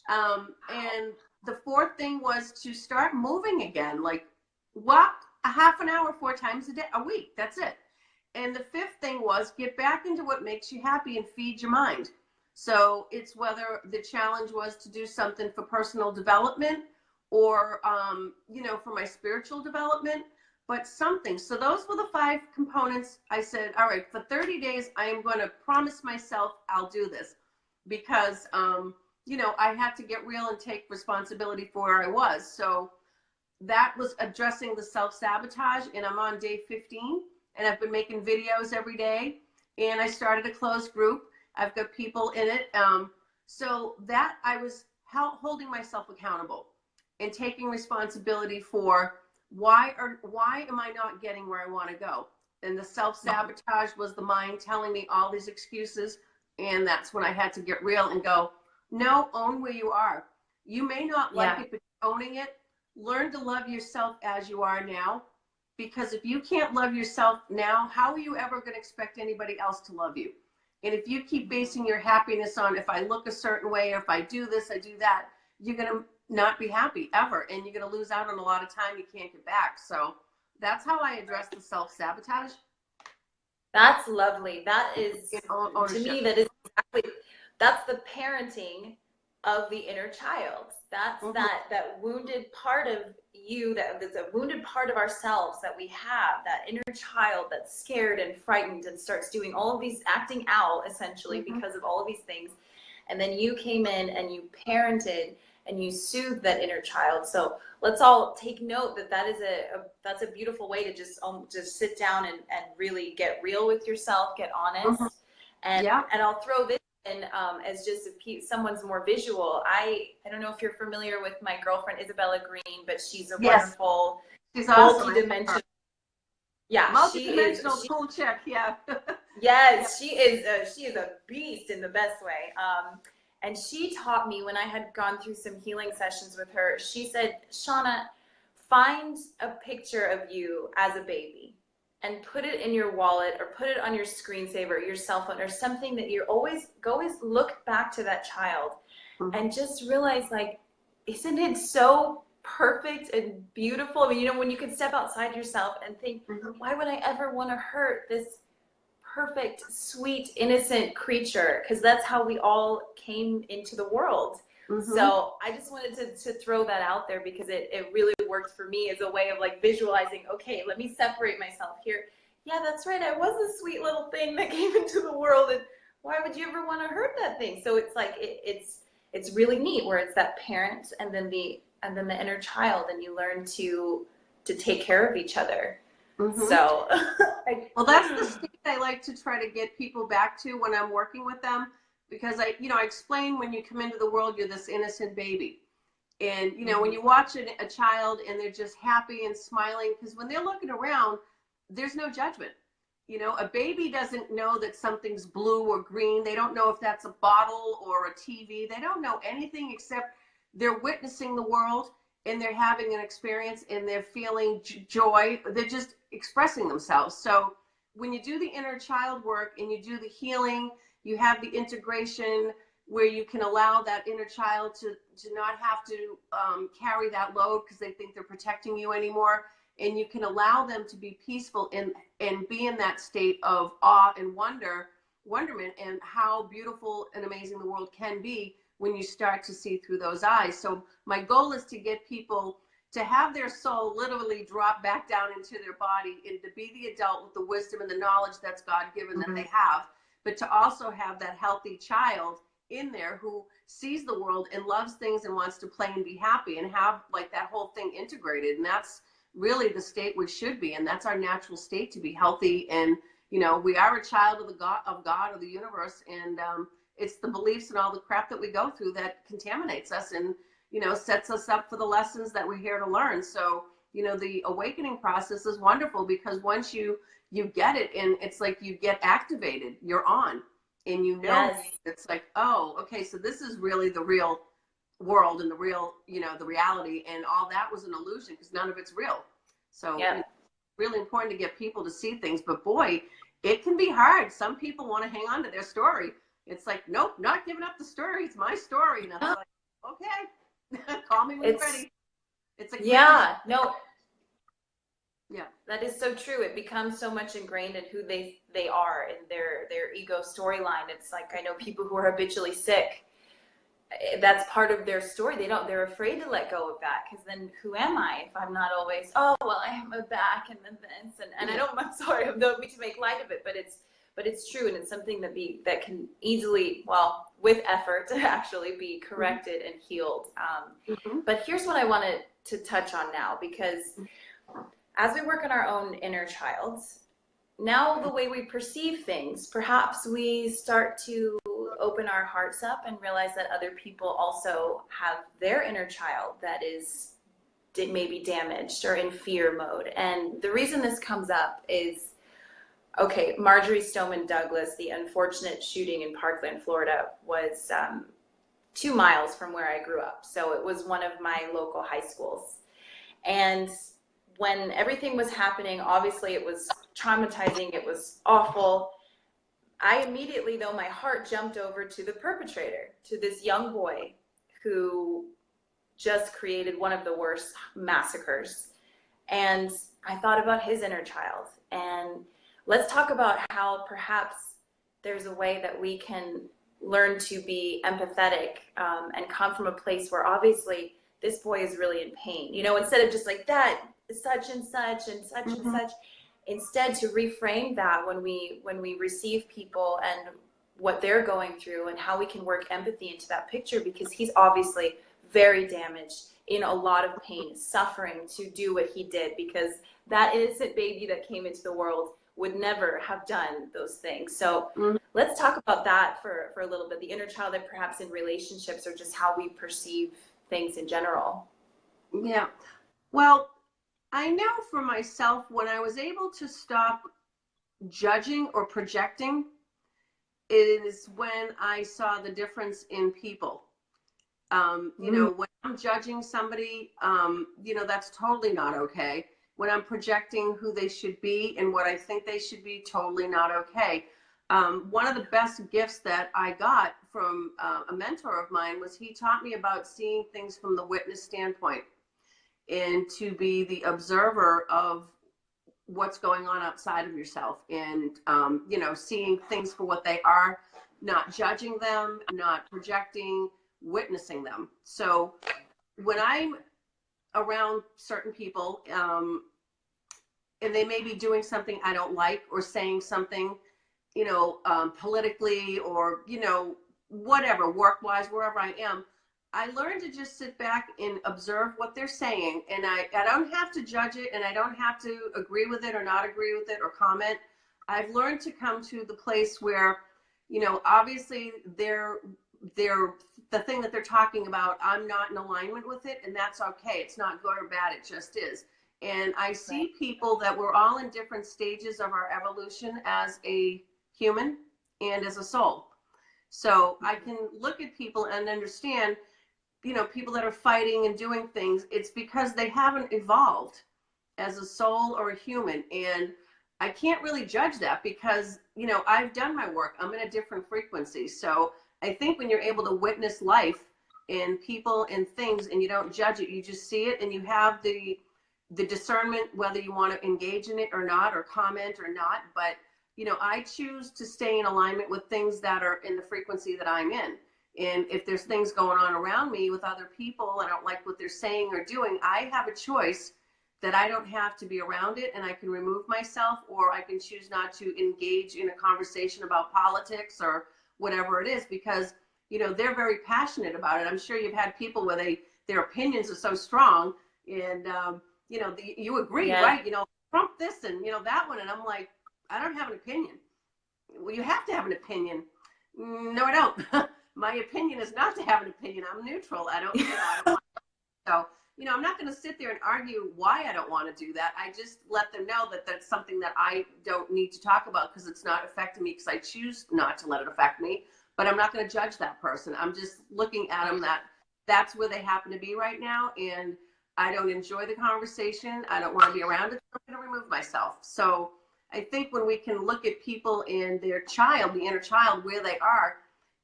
And the fourth thing was to start moving again, like walk a half an hour 4 times a week. That's it. And the fifth thing was get back into what makes you happy and feed your mind. So it's whether the challenge was to do something for personal development or, for my spiritual development, but something. So those were the 5 components. I said, all right, for 30 days, I am going to promise myself I'll do this because, I had to get real and take responsibility for where I was. So that was addressing the self-sabotage, and I'm on day 15, and I've been making videos every day, and I started a closed group. I've got people in it. So that I was holding myself accountable and taking responsibility for why am I not getting where I want to go? And the self-sabotage was the mind telling me all these excuses. And that's when I had to get real and go, no, own where you are. You may not like it, but owning it, learn to love yourself as you are now. Because if you can't love yourself now, how are you ever going to expect anybody else to love you? And if you keep basing your happiness on if I look a certain way, or if I do this, I do that, you're going to not be happy ever. And you're going to lose out on a lot of time you can't get back. So that's how I address the self-sabotage. That's lovely. That is, to ownership. me, that is exactly, that's the parenting of the inner child. That's Mm-hmm. that wounded part of you, that's a wounded part of ourselves that we have, that inner child that's scared and frightened and starts doing all of these, acting out essentially Mm-hmm. because of all of these things. And then you came in and you parented and you soothed that inner child. So let's all take note that that's a beautiful way to just sit down and really get real with yourself, get honest. Mm-hmm. and Yeah. and I'll throw this in as just someone's more visual. I don't know if you're familiar with my girlfriend Isabella Green, but she's a Yes. wonderful She's awesome. multi-dimensional. Yeah, Multi-dimensional tool check. Yeah. yes, she is a beast in the best way. And she taught me, when I had gone through some healing sessions with her, she said, Shauna, find a picture of you as a baby and put it in your wallet or put it on your screensaver, your cell phone, or something that you always look back to that child. Mm-hmm. And just realize, like, isn't it so perfect and beautiful? I mean, you know, when you can step outside yourself and think, Mm-hmm. why would I ever want to hurt this perfect, sweet, innocent creature? Because that's how we all came into the world. Mm-hmm. So I just wanted to throw that out there because it really worked for me as a way of like visualizing, okay, let me separate myself here. Yeah, that's right. I was a sweet little thing that came into the world, and why would you ever want to hurt that thing? So it's like it's really neat where it's that parent and then the inner child, and you learn to take care of each other. Mm-hmm. So well, that's the state I like to try to get people back to when I'm working with them, because I explain, when you come into the world, you're this innocent baby. And, when you watch a child and they're just happy and smiling, because when they're looking around, there's no judgment. A baby doesn't know that something's blue or green. They don't know if that's a bottle or a TV. They don't know anything except they're witnessing the world, and they're having an experience, and they're feeling joy. They're just expressing themselves. So when you do the inner child work and you do the healing, you have the integration where you can allow that inner child to not have to carry that load because they think they're protecting you anymore. And you can allow them to be peaceful and be in that state of awe and wonderment, and how beautiful and amazing the world can be when you start to see through those eyes. So my goal is to get people to have their soul literally drop back down into their body, and to be the adult with the wisdom and the knowledge that's God-given that they have, but to also have that healthy child in there who sees the world and loves things and wants to play and be happy, and have like that whole thing integrated. And that's really the state we should be, and that's our natural state, to be healthy. And we are a child of God, of the universe, and it's the beliefs and all the crap that we go through that contaminates us and sets us up for the lessons that we're here to learn. So the awakening process is wonderful, because once you get it, and it's like you get activated, you're on, and yes. It's like, oh, okay, so this is really the real world, and the real, the reality, and all that was an illusion, because none of it's real. So it's really important to get people to see things. But boy, it can be hard. Some people want to hang on to their story. It's like, nope, not giving up the story. It's my story. And I'm like, okay, call me when you're ready. It's a yeah. That is so true. It becomes so much ingrained in who they are, in their ego storyline. It's like, I know people who are habitually sick. That's part of their story. They're afraid to let go of that, because then who am I if I'm not always, oh, well, I have my back and then this, and I'm sorry, I don't mean to make light of it, but it's true, and it's something that can easily, well, with effort, actually be corrected and healed. But here's what I wanted to touch on now, because as we work on our own inner childs, now the way we perceive things, perhaps we start to open our hearts up and realize that other people also have their inner child that is maybe damaged or in fear mode. And the reason this comes up is, okay, Marjorie Stoneman Douglas, the unfortunate shooting in Parkland, Florida, was 2 miles from where I grew up. So it was one of my local high schools. And when everything was happening, obviously it was traumatizing, it was awful. I immediately, though, my heart jumped over to the perpetrator, to this young boy who just created one of the worst massacres. And I thought about his inner child. And let's talk about how perhaps there's a way that we can learn to be empathetic, and come from a place where obviously this boy is really in pain. You know, instead of just like that, such and such and such and Mm-hmm. such, instead to reframe that when we receive people and what they're going through and how we can work empathy into that picture, because he's obviously very damaged, in a lot of pain, suffering to do what he did, because that innocent baby that came into the world would never have done those things. So Mm-hmm. let's talk about that for a little bit, the inner child, and perhaps in relationships or just how we perceive things in general. Yeah. Well, I know for myself, when I was able to stop judging or projecting, is when I saw the difference in people. You know, when I'm judging somebody, you know, that's totally not okay. When I'm projecting who they should be and what I think they should be, totally not okay. One of the best gifts that I got from a mentor of mine was he taught me about seeing things from the witness standpoint and to be the observer of what's going on outside of yourself, and you know, seeing things for what they are, not judging them, not projecting, witnessing them. So when I'm around certain people, and they may be doing something I don't like, or saying something, you know, politically, or, you know, whatever, work-wise, wherever I am, I learned to just sit back and observe what they're saying. And I don't have to judge it, and I don't have to agree with it or not agree with it or comment. I've learned to come to the place where, you know, obviously they're the thing that they're talking about, I'm not in alignment with it, and that's okay. It's not good or bad, it just is. And I Right. see people that we're all in different stages of our evolution as a human and as a soul. So I can look at people and understand, you know, people that are fighting and doing things, it's because they haven't evolved as a soul or a human. And I can't really judge that because, you know, I've done my work. I'm in a different frequency. So I think when you're able to witness life and people and things, and you don't judge it, you just see it, and you have the discernment whether you want to engage in it or not, or comment or not. But, you know, I choose to stay in alignment with things that are in the frequency that I'm in. And if there's things going on around me with other people, I don't like what they're saying or doing, I have a choice that I don't have to be around it, and I can remove myself, or I can choose not to engage in a conversation about politics or whatever it is, because, you know, they're very passionate about it. I'm sure you've had people where their opinions are so strong, and you know, you agree, Yeah. right? You know, Trump this and, you know, that one, and I'm like, I don't have an opinion. Well, you have to have an opinion. No, I don't. My opinion is not to have an opinion. I'm neutral. I don't, you know, I don't want to. So, you know, I'm not going to sit there and argue why I don't want to do that. I just let them know that that's something that I don't need to talk about because it's not affecting me, because I choose not to let it affect me. But I'm not going to judge that person. I'm just looking at them that that's where they happen to be right now. And I don't enjoy the conversation. I don't want to be around it. I'm going to remove myself. So I think when we can look at people and their child, the inner child, where they are,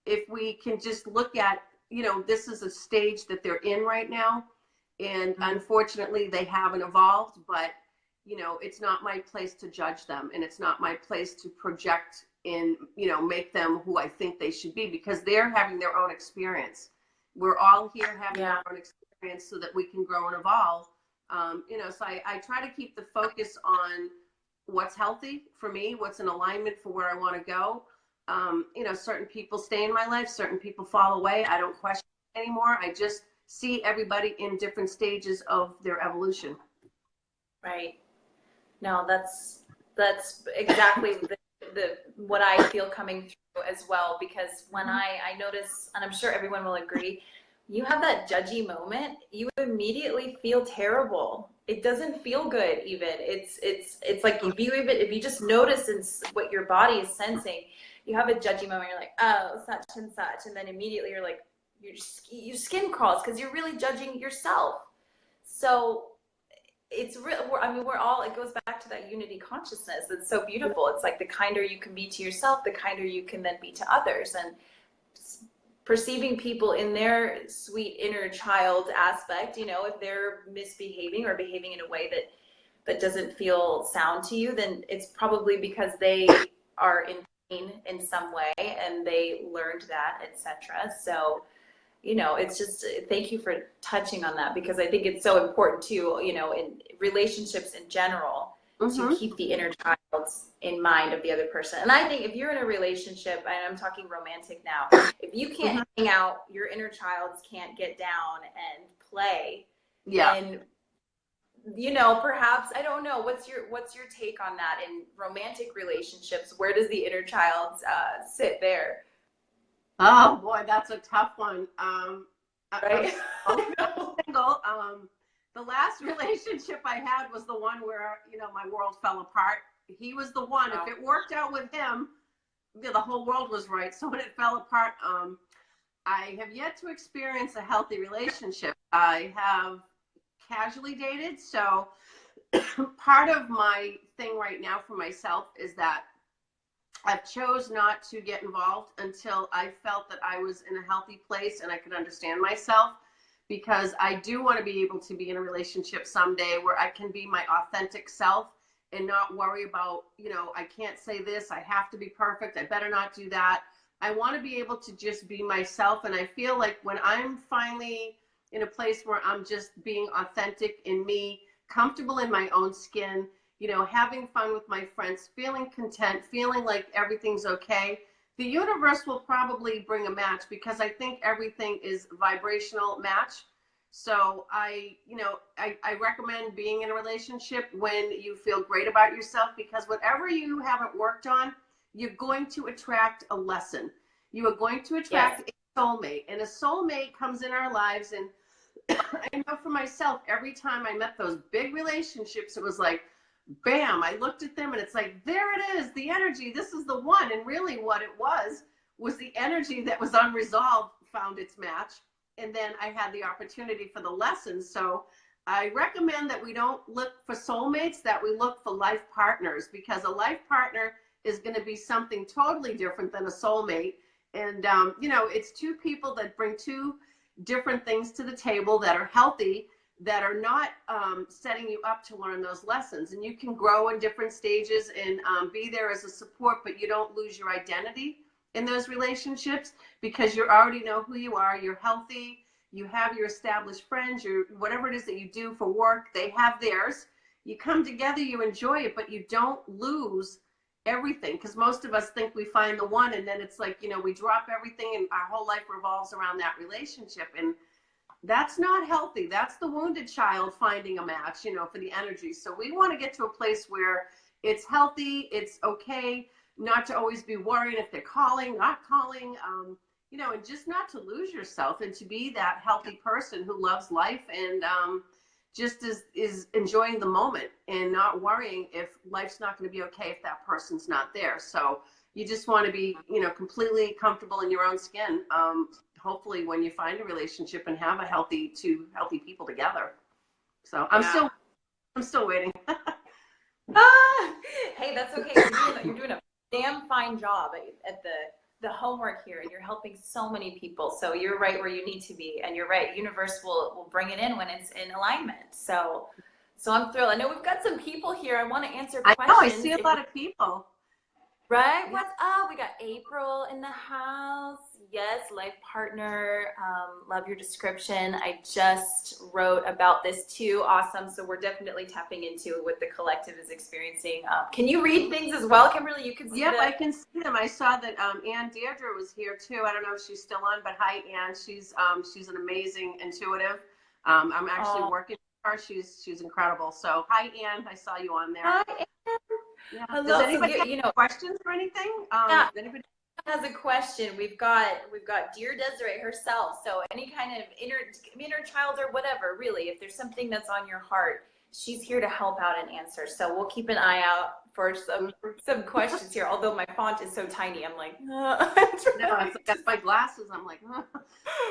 if we can just look at, you know, this is a stage that they're in right now. And unfortunately, they haven't evolved, but, you know, it's not my place to judge them. And it's not my place to project and, you know, make them who I think they should be, because they're having their own experience. We're all here having Yeah. our own experience so that we can grow and evolve. You know, so I try to keep the focus on what's healthy for me, what's in alignment for where I want to go. You know, certain people stay in my life, certain people fall away. I don't question anymore. I just see everybody in different stages of their evolution. Right. No, that's exactly the what I feel coming through as well. Because when I notice, and I'm sure everyone will agree, you have that judgy moment, you immediately feel terrible. It doesn't feel good even. It's like if you just notice in what your body is sensing, you have a judgy moment. You're like, oh, such and such, and then immediately you're like, your skin crawls because you're really judging yourself. So it's real. I mean, we're all, it goes back to that unity consciousness that's so beautiful. It's like the kinder you can be to yourself, the kinder you can then be to others. And perceiving people in their sweet inner child aspect, you know, if they're misbehaving or behaving in a way that that doesn't feel sound to you, then it's probably because they are in pain in some way and they learned that, etc. So, you know, it's just, thank you for touching on that, because I think it's so important too, you know, in relationships in general, to keep the inner child in mind of the other person. And I think if you're in a relationship, and I'm talking romantic now, if you can't hang out, your inner child can't get down and play, then, you know, perhaps, I don't know, what's your take on that in romantic relationships? Where does the inner child sit there? Oh boy, that's a tough one. Right? I'm single. The last relationship I had was the one where, you know, my world fell apart. He was the one. If it worked out with him, you know, the whole world was right. So when it fell apart, I have yet to experience a healthy relationship. I have casually dated. So part of my thing right now for myself is that I've chose not to get involved until I felt that I was in a healthy place and I could understand myself, because I do want to be able to be in a relationship someday where I can be my authentic self and not worry about, you know, I can't say this, I have to be perfect, I better not do that. I want to be able to just be myself. And I feel like when I'm finally in a place where I'm just being authentic in me, comfortable in my own skin, you know, having fun with my friends, feeling content, feeling like everything's okay, the universe will probably bring a match, because I think everything is vibrational match. So I recommend being in a relationship when you feel great about yourself, because whatever you haven't worked on, you're going to attract a lesson. You are going to attract a soulmate, and a soulmate comes in our lives. And I know for myself, every time I met those big relationships, it was like, bam, I looked at them and it's like, there it is, the energy, this is the one. And really what it was the energy that was unresolved found its match. And then I had the opportunity for the lessons. So I recommend that we don't look for soulmates, that we look for life partners, because a life partner is going to be something totally different than a soulmate. And, you know, it's two people that bring two different things to the table that are healthy, that are not setting you up to learn those lessons. And you can grow in different stages and be there as a support, but you don't lose your identity in those relationships, because you already know who you are, you're healthy, you have your established friends, your whatever it is that you do for work, they have theirs. You come together, you enjoy it, but you don't lose everything, because most of us think we find the one, and then it's like, you know, we drop everything and our whole life revolves around that relationship. And that's not healthy. That's the wounded child finding a match, you know, for the energy. So we want to get to a place where it's healthy, it's okay not to always be worried if they're calling, not calling, you know, and just not to lose yourself, and to be that healthy person who loves life and just is enjoying the moment and not worrying if life's not going to be okay if that person's not there. So you just want to be, you know, completely comfortable in your own skin. Hopefully when you find a relationship and have two healthy people together. So I'm still waiting. Hey, that's okay. You're doing a damn fine job at the homework here, and you're helping so many people. So you're right where you need to be, and you're right. Universe will bring it in when it's in alignment. So I'm thrilled. I know we've got some people here. I want to answer questions. I know, I see a lot of people. Right? Yeah. What's up? We got April in the house. Yes, life partner. Love your description. I just wrote about this too. Awesome. So we're definitely tapping into what the collective is experiencing. Can you read things as well, Kimberly? You can see Yep, I can see them. I saw that Ann Deirdre was here too. I don't know if she's still on, but hi, Ann. She's an amazing intuitive. I'm actually working with her. She's incredible. So hi, Ann. I saw you on there. Hi, Ann. Yeah. Hello. Does anybody So, have questions or anything? Yeah. Anybody has a question? We've got dear Desiree herself. So any kind of inner child or whatever, really, if there's something that's on your heart, she's here to help out and answer. So we'll keep an eye out for some questions here. Although my font is so tiny, I'm like, no, I got my glasses. I'm like,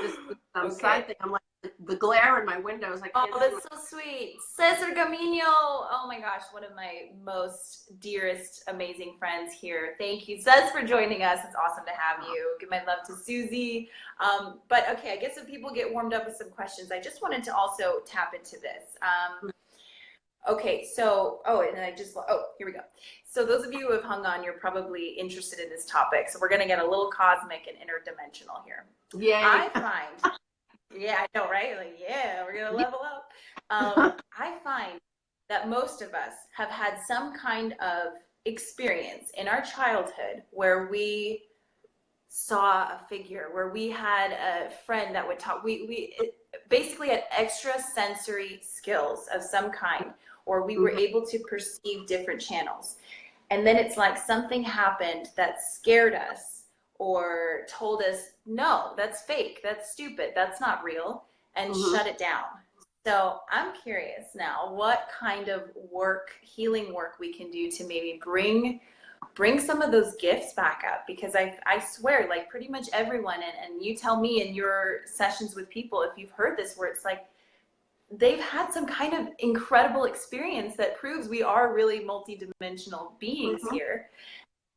this side thing. I'm like, the glare in my windows. I can't. Oh, that's so sweet. Cesar Gamino. Oh my gosh, one of my most dearest, amazing friends here. Thank you, Cez, for joining us. It's awesome to have you. Give my love to Susie. But okay, I guess if people get warmed up with some questions, I just wanted to also tap into this. Okay, so, here we go. So those of you who have hung on, you're probably interested in this topic. So we're going to get a little cosmic and interdimensional here. Yay. I find, yeah, I know, right? Like, yeah, we're going to level up. I find that most of us have had some kind of experience in our childhood where we saw a figure, where we had a friend that would talk. Basically had extra sensory skills of some kind, or we were able to perceive different channels. And then it's like something happened that scared us or told us, no, that's fake, that's stupid, that's not real, and shut it down. So I'm curious now what kind of work, healing work, we can do to maybe bring some of those gifts back up, because I swear, like, pretty much everyone, and you tell me in your sessions with people if you've heard this, where it's like they've had some kind of incredible experience that proves we are really multidimensional beings here,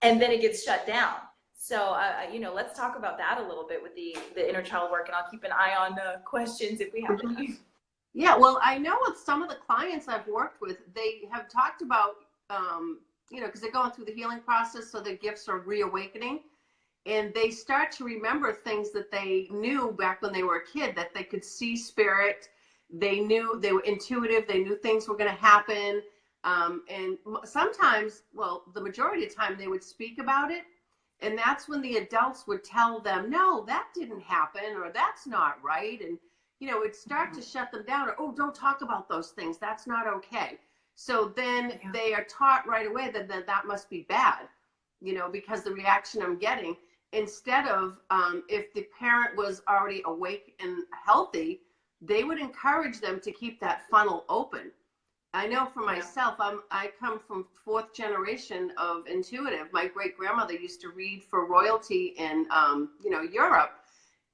and then it gets shut down. So let's talk about that a little bit with the inner child work, and I'll keep an eye on questions if we have any. Yeah, well, I know with some of the clients I've worked with, they have talked about because they're going through the healing process, so their gifts are reawakening, and they start to remember things that they knew back when they were a kid, that they could see spirit, they knew, they were intuitive, they knew things were going to happen, and sometimes, well, the majority of the time, they would speak about it, and that's when the adults would tell them, no, that didn't happen, or that's not right, and it'd start to shut them down, or, oh, don't talk about those things, that's not okay. So then they are taught right away that that must be bad, because the reaction I'm getting, instead of if the parent was already awake and healthy, they would encourage them to keep that funnel open. I know for myself, I come from fourth generation of intuitive. My great grandmother used to read for royalty in Europe,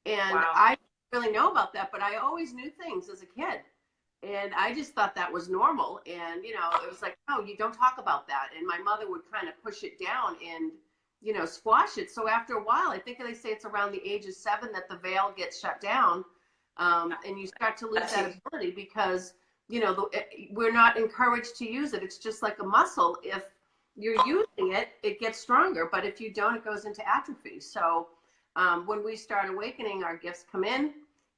and I didn't really know about that, but I always knew things as a kid. And I just thought that was normal. And, it was like, no, you don't talk about that. And my mother would kind of push it down and, squash it. So after a while, I think they say it's around the age of 7 that the veil gets shut down. And you start to lose that ability because, we're not encouraged to use it. It's just like a muscle. If you're using it, it gets stronger. But if you don't, it goes into atrophy. So when we start awakening, our gifts come in.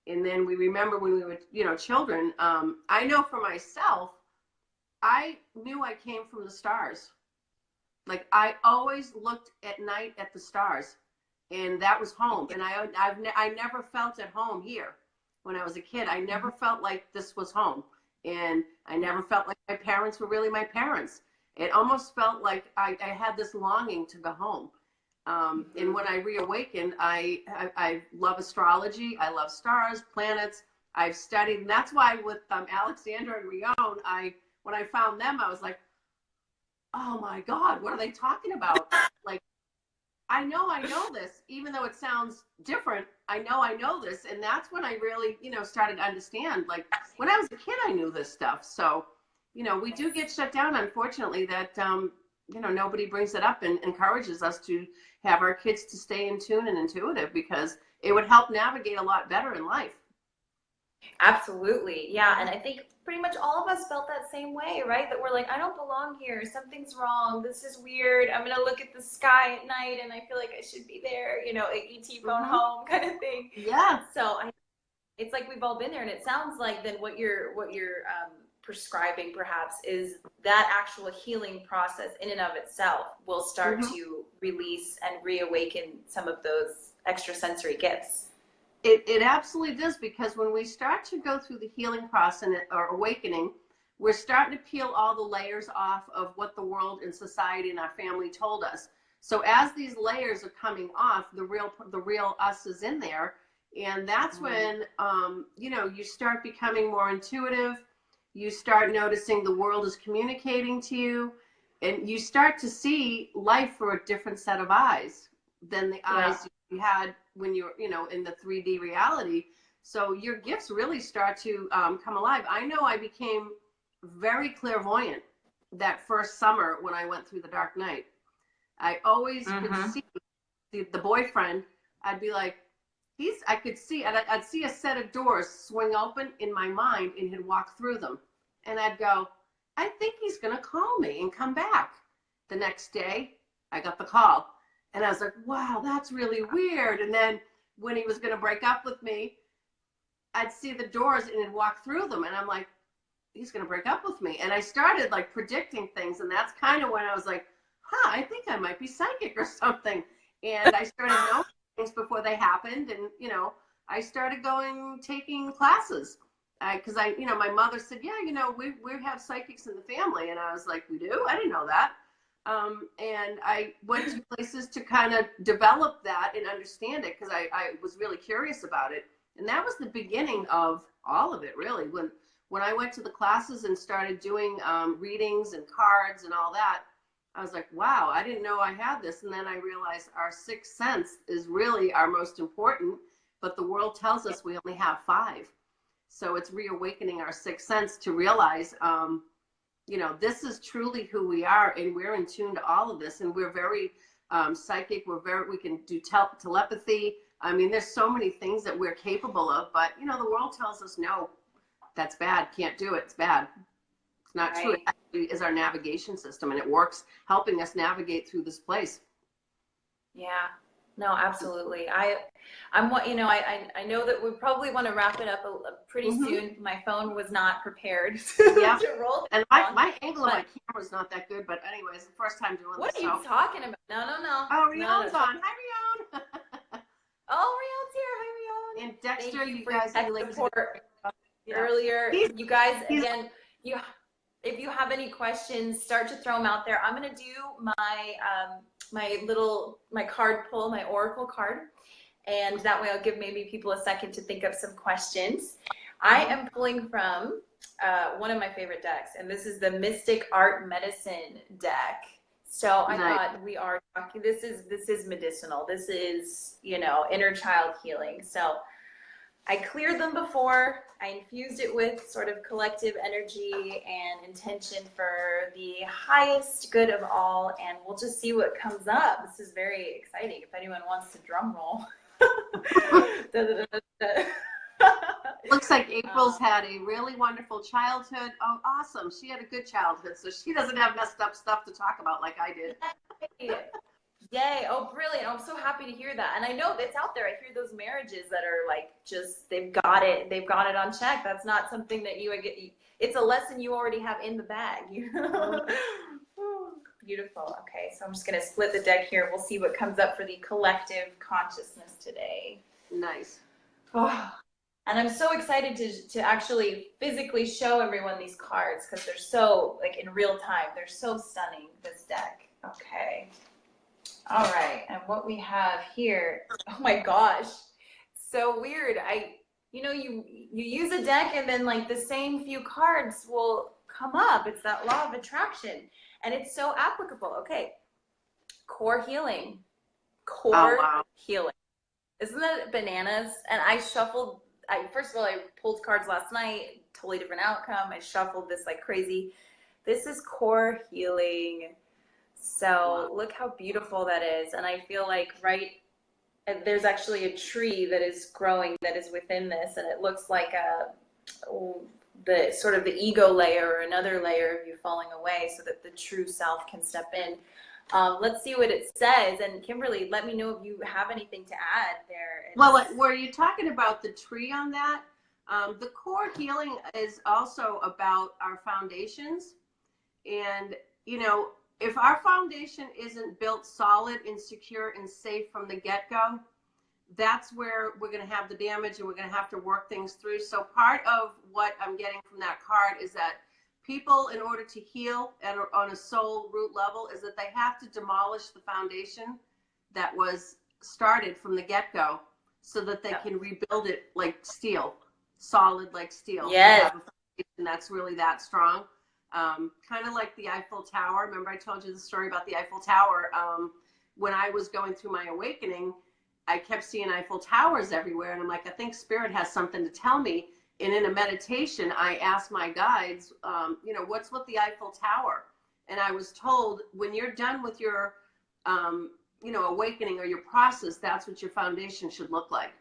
And then we remember when we were, children. I know for myself, I knew I came from the stars. Like, I always looked at night at the stars, and that was home. And I never felt at home here when I was a kid. I never felt like this was home, and I never felt like my parents were really my parents. It almost felt like I had this longing to go home. And when I reawakened, I love astrology. I love stars, planets. I've studied, and that's why with Alexandra and Rion, when I found them, I was like, oh my God, what are they talking about? Like, I know this, even though it sounds different. I know this, and that's when I really, started to understand. Like, when I was a kid, I knew this stuff. So, we do get shut down, unfortunately. That nobody brings it up and encourages us to have our kids to stay in tune and intuitive, because it would help navigate a lot better in life. Absolutely. Yeah. And I think pretty much all of us felt that same way, right? That we're like, I don't belong here. Something's wrong. This is weird. I'm going to look at the sky at night and I feel like I should be there, like ET phone home kind of thing. Yeah. So it's like we've all been there. And it sounds like then what you're prescribing perhaps is that actual healing process in and of itself will start to release and reawaken some of those extrasensory gifts. It absolutely does, because when we start to go through the healing process or awakening, we're starting to peel all the layers off of what the world and society and our family told us. So as these layers are coming off, the real us is in there, and that's when you start becoming more intuitive. You start noticing the world is communicating to you, and you start to see life for a different set of eyes than the eyes you had when you're, in the 3D reality. So your gifts really start to come alive. I know I became very clairvoyant that first summer when I went through the dark night. I always could see the boyfriend. I'd be like, I could see, and I'd see a set of doors swing open in my mind, and he'd walk through them. And I'd go, I think he's going to call me and come back. The next day, I got the call. And I was like, wow, that's really weird. And then when he was going to break up with me, I'd see the doors and he'd walk through them. And I'm like, he's going to break up with me. And I started like predicting things. And that's kind of when I was like, I think I might be psychic or something. And I started knowing things before they happened. And, I started taking classes. Because my mother said, yeah, we have psychics in the family. And I was like, we do? I didn't know that. And I went to places to kind of develop that and understand it because I was really curious about it. And that was the beginning of all of it, really. When I went to the classes and started doing readings and cards and all that, I was like, wow, I didn't know I had this. And then I realized our sixth sense is really our most important, but the world tells us we only have 5. So it's reawakening our sixth sense to realize, this is truly who we are, and we're in tune to all of this, and we're very psychic. We can do telepathy. I mean, there's so many things that we're capable of, but the world tells us, no, that's bad. Can't do it. It's bad. It's not true. It actually is our navigation system, and it works helping us navigate through this place. Yeah. No, absolutely. I know that we probably want to wrap it up pretty soon. My phone was not prepared to roll. And my angle of my camera is not that good, but anyways, the first time doing what this. What are you talking about? No. Oh, Rion's on. Hi, Rion. Oh, Rion's here. Hi, Rion. And Dexter, you guys support earlier. You guys, again, if you have any questions, start to throw them out there. I'm going to do my card pull, my oracle card, and that way I'll give maybe people a second to think of some questions. I am pulling from one of my favorite decks, and this is the Mystic Art Medicine deck. So I thought we are talking, this is medicinal. This is, inner child healing. So I cleared them before. I infused it with sort of collective energy and intention for the highest good of all, and we'll just see what comes up. This is very exciting. If anyone wants to drum roll. Looks like April's had a really wonderful childhood. Oh, awesome. She had a good childhood, so she doesn't have messed up stuff to talk about like I did. Yay. Oh, brilliant. I'm so happy to hear that. And I know it's out there. I hear those marriages that are like, just, they've got it on check. That's not something that you would get. It's a lesson you already have in the bag. Beautiful. Okay. So I'm just going to split the deck here. We'll see what comes up for the collective consciousness today. Nice. Oh, and I'm so excited to actually physically show everyone these cards because they're so, like, in real time. They're so stunning, this deck. Okay. All right, and what we have here, oh my gosh, so weird. You use a deck and then like the same few cards will come up. It's that law of attraction, and it's so applicable. Okay, core healing, healing. Isn't that bananas? And I shuffled. First of all, I pulled cards last night. Totally different outcome. I shuffled this like crazy. This is core healing. So look how beautiful that is. And I feel like there's actually a tree that is growing that is within this, and it looks like the sort of the ego layer or another layer of you falling away so that the true self can step in. Let's see what it says. And Kimberly, let me know if you have anything to add there. Well, were you talking about the tree on that? The core healing is also about our foundations. And, if our foundation isn't built solid and secure and safe from the get-go, that's where we're going to have the damage and we're going to have to work things through. So part of what I'm getting from that card is that people, in order to heal on a soul root level, is that they have to demolish the foundation that was started from the get-go so that they can rebuild it like steel, solid like steel. Yes. And that's really that strong. Kind of like the Eiffel Tower. Remember I told you the story about the Eiffel Tower? When I was going through my awakening, I kept seeing Eiffel Towers everywhere. And I'm like, I think Spirit has something to tell me. And in a meditation, I asked my guides, what's with the Eiffel Tower? And I was told, when you're done with your, awakening or your process, that's what your foundation should look like.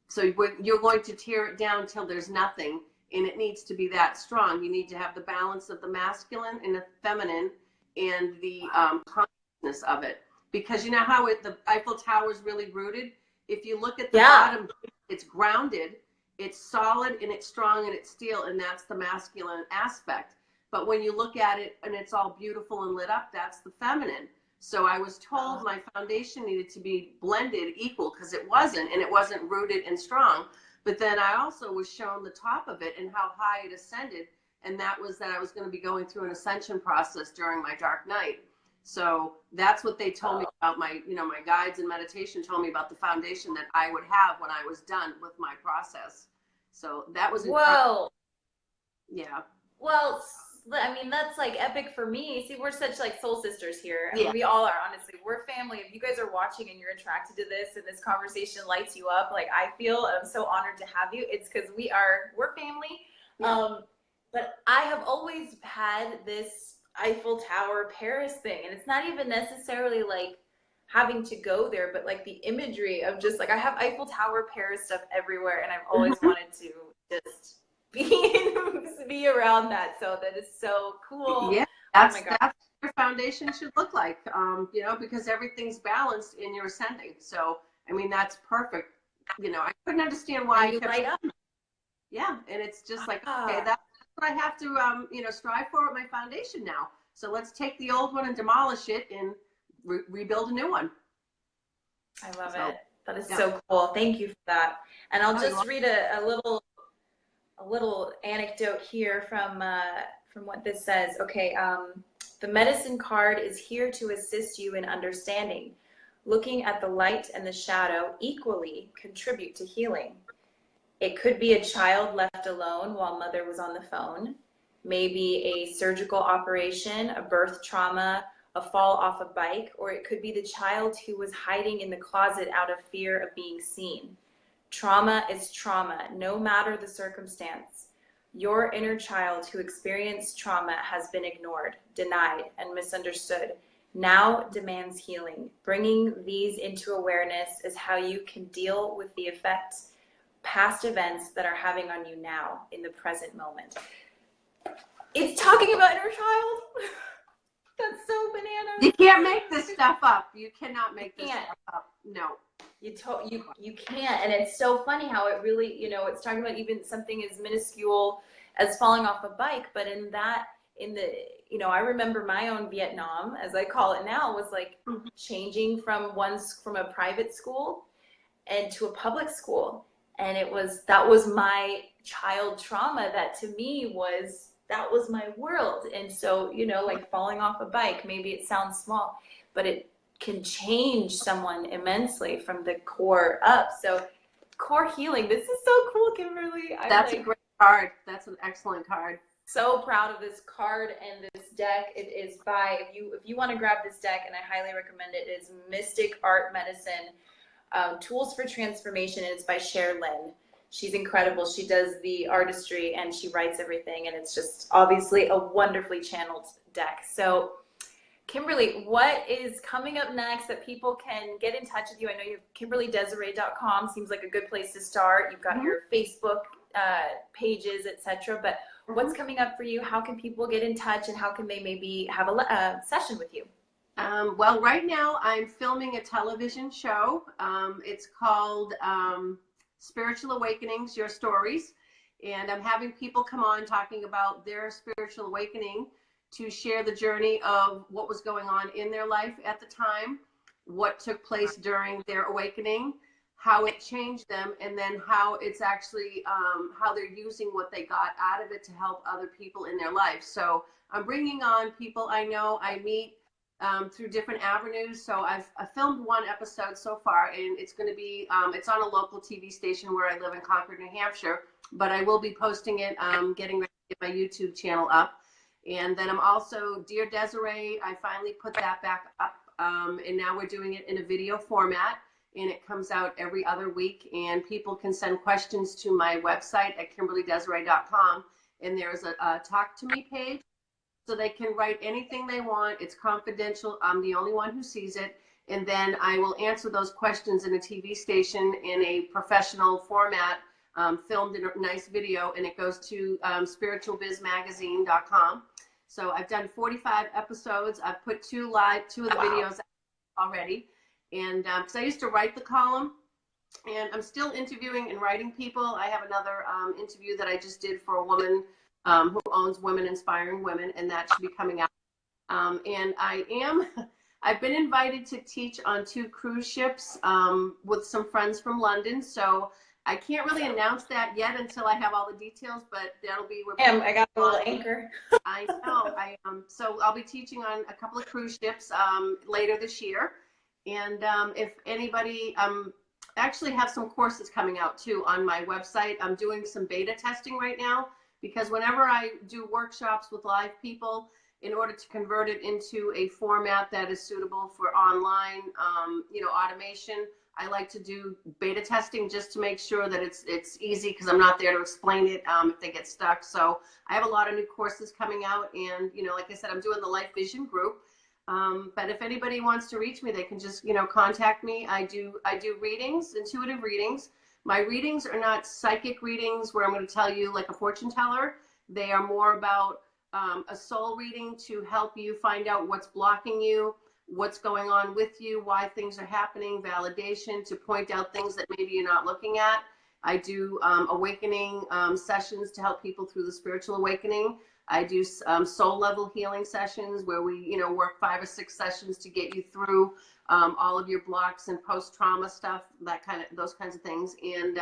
So you're going to tear it down till there's nothing. and it needs to be that strong. You need to have the balance of the masculine and the feminine and the consciousness of it. Because you know how the Eiffel Tower is really rooted? If you look at the bottom, it's grounded, it's solid, and it's strong, and it's steel, and that's the masculine aspect. But when you look at it and it's all beautiful and lit up, that's the feminine. So I was told my foundation needed to be blended equal, because it wasn't, and it wasn't rooted and strong. But then I also was shown the top of it and how high it ascended, and that was that I was going to be going through an ascension process during my dark night. So that's what they told me about my, you know, my guides and meditation told me about the foundation that I would have when I was done with my process. So that was incredible. Yeah. Well, I mean, that's like epic for me. See, we're such like soul sisters here. I mean, we all are, honestly. We're family. If you guys are watching and you're attracted to this and this conversation lights you up, like I feel I'm so honored to have you. It's because we're family. Yeah. But I have always had this Eiffel Tower Paris thing, and it's not even necessarily like having to go there, but like the imagery of just like I have Eiffel Tower Paris stuff everywhere, and I've always wanted to just be around that. So that is so cool. Yeah, that's what your foundation should look like. You know, because everything's balanced in your ascending. So I mean, that's perfect. You know, I couldn't understand why you light up. Yeah, and it's just like, okay, that's what I have to you know, strive for with my foundation now. So let's take the old one and demolish it and rebuild a new one. I love it. That is so cool. Thank you for that. And I'll just read a little anecdote here from what this says. Okay, the medicine card is here to assist you in understanding. Looking at the light and the shadow equally contribute to healing. It could be a child left alone while mother was on the phone, maybe a surgical operation, a birth trauma, a fall off a bike, or it could be the child who was hiding in the closet out of fear of being seen. Trauma is trauma, no matter the circumstance. Your inner child who experienced trauma has been ignored, denied, and misunderstood. Now demands healing. Bringing these into awareness is how you can deal with the effects past events that are having on you now in the present moment. It's talking about inner child. That's so bananas. You can't make this stuff up. You cannot make this stuff up. No. You can't. And it's so funny how it really, you know, it's talking about even something as minuscule as falling off a bike, but you know, I remember my own Vietnam, as I call it now, was like changing from a private school and to a public school. And that was my child trauma. That to me that was my world. And so, you know, like falling off a bike, maybe it sounds small, but it can change someone immensely from the core up. So core healing, this is so cool, Kimberly. That's a great card. That's an excellent card. So proud of this card and this deck. It is by, if you want to grab this deck, and I highly recommend it, it's Mystic Art Medicine, Tools for Transformation, and it's by Cher Lynn. She's incredible. She does the artistry and she writes everything, and it's just obviously a wonderfully channeled deck. So Kimberly, what is coming up next that people can get in touch with you? I know you have KimberlyDeziree.com. Seems like a good place to start. You've got your Facebook pages, etc. But what's coming up for you? How can people get in touch, and how can they maybe have a session with you? Well, right now I'm filming a television show. It's called Spiritual Awakenings, Your Stories. And I'm having people come on talking about their spiritual awakening to share the journey of what was going on in their life at the time, what took place during their awakening, how it changed them, and then how it's actually, how they're using what they got out of it to help other people in their life. So I'm bringing on people I know, I meet through different avenues. So I've filmed one episode so far, and it's going to be, it's on a local TV station where I live in Concord, New Hampshire, but I will be posting it, getting ready to get my YouTube channel up. And then I'm also Dear Desiree. I finally put that back up, and now we're doing it in a video format, and it comes out every other week, and people can send questions to my website at KimberlyDeziree.com, and there's a Talk to Me page, so they can write anything they want. It's confidential. I'm the only one who sees it, and then I will answer those questions in a TV station in a professional format filmed in a nice video, and it goes to spiritualbizmagazine.com. So I've done 45 episodes. I've put two of the videos already. And because I used to write the column, and I'm still interviewing and writing people. I have another interview that I just did for a woman who owns Women Inspiring Women, and that should be coming out. And I've been invited to teach on 2 cruise ships with some friends from London. So I can't really announce that yet until I have all the details, but that'll be where I got a little anchor. I know. So I'll be teaching on a couple of cruise ships later this year. And if anybody, actually have some courses coming out too on my website. I'm doing some beta testing right now, because whenever I do workshops with live people, in order to convert it into a format that is suitable for online, automation, I like to do beta testing just to make sure that it's easy, because I'm not there to explain it if they get stuck. So I have a lot of new courses coming out, and like I said, I'm doing the Life Vision group. But if anybody wants to reach me, they can just contact me. I do readings, intuitive readings. My readings are not psychic readings where I'm going to tell you like a fortune teller. They are more about a soul reading to help you find out what's blocking you, what's going on with you, why things are happening, validation, to point out things that maybe you're not looking at. I do awakening sessions to help people through the spiritual awakening. I do soul level healing sessions where we, work 5 or 6 sessions to get you through all of your blocks and post-trauma stuff, those kinds of things. And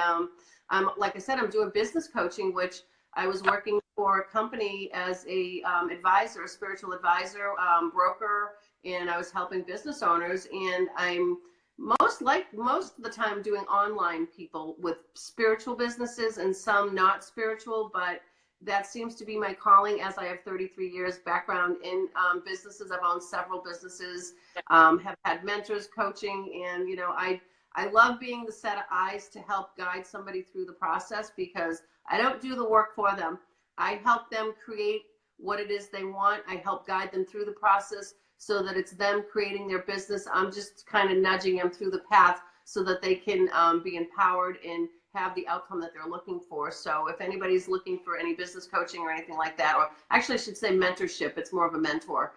like I said, I'm doing business coaching, which I was working for a company as a advisor, a spiritual advisor, broker, and I was helping business owners. And I'm most of the time doing online people with spiritual businesses and some not spiritual, but that seems to be my calling, as I have 33 years background in businesses. I've owned several businesses, have had mentors, coaching, and I love being the set of eyes to help guide somebody through the process, because I don't do the work for them. I help them create what it is they want. I help guide them through the process so that it's them creating their business. I'm just kind of nudging them through the path so that they can be empowered and have the outcome that they're looking for. So if anybody's looking for any business coaching or anything like that, or actually I should say mentorship, it's more of a mentor.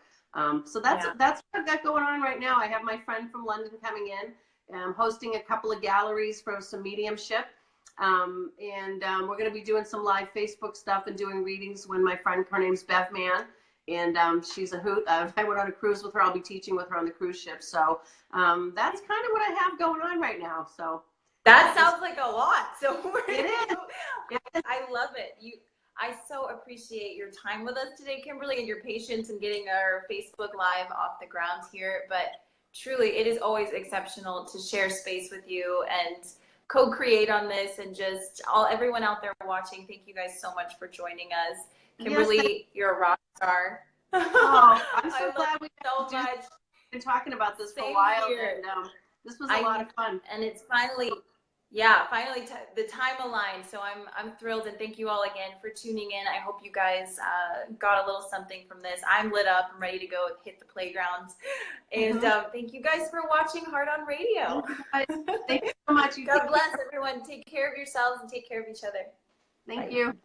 So that's what I've got going on right now. I have my friend from London coming in. I'm hosting a couple of galleries for some mediumship. And we're going to be doing some live Facebook stuff and doing readings when her name's Bev Man. And she's a hoot. I went on a cruise with her. I'll be teaching with her on the cruise ship. So that's kind of what I have going on right now. So that sounds like a lot. So it is. I love it. I so appreciate your time with us today, Kimberly, and your patience in getting our Facebook Live off the ground here. But truly, it is always exceptional to share space with you and co-create on this, and just everyone out there watching. Thank you guys so much for joining us. Kimberly, you're a rock star. Oh, I'm so glad we've been talking about this for a while. Here. And this was a lot of fun. And it's finally the time aligned. So I'm thrilled, and thank you all again for tuning in. I hope you guys got a little something from this. I'm lit up. I'm ready to go hit the playground. And thank you guys for watching Heart on Radio. Thank you so much. God bless everyone. Take care of yourselves and take care of each other. Thank you.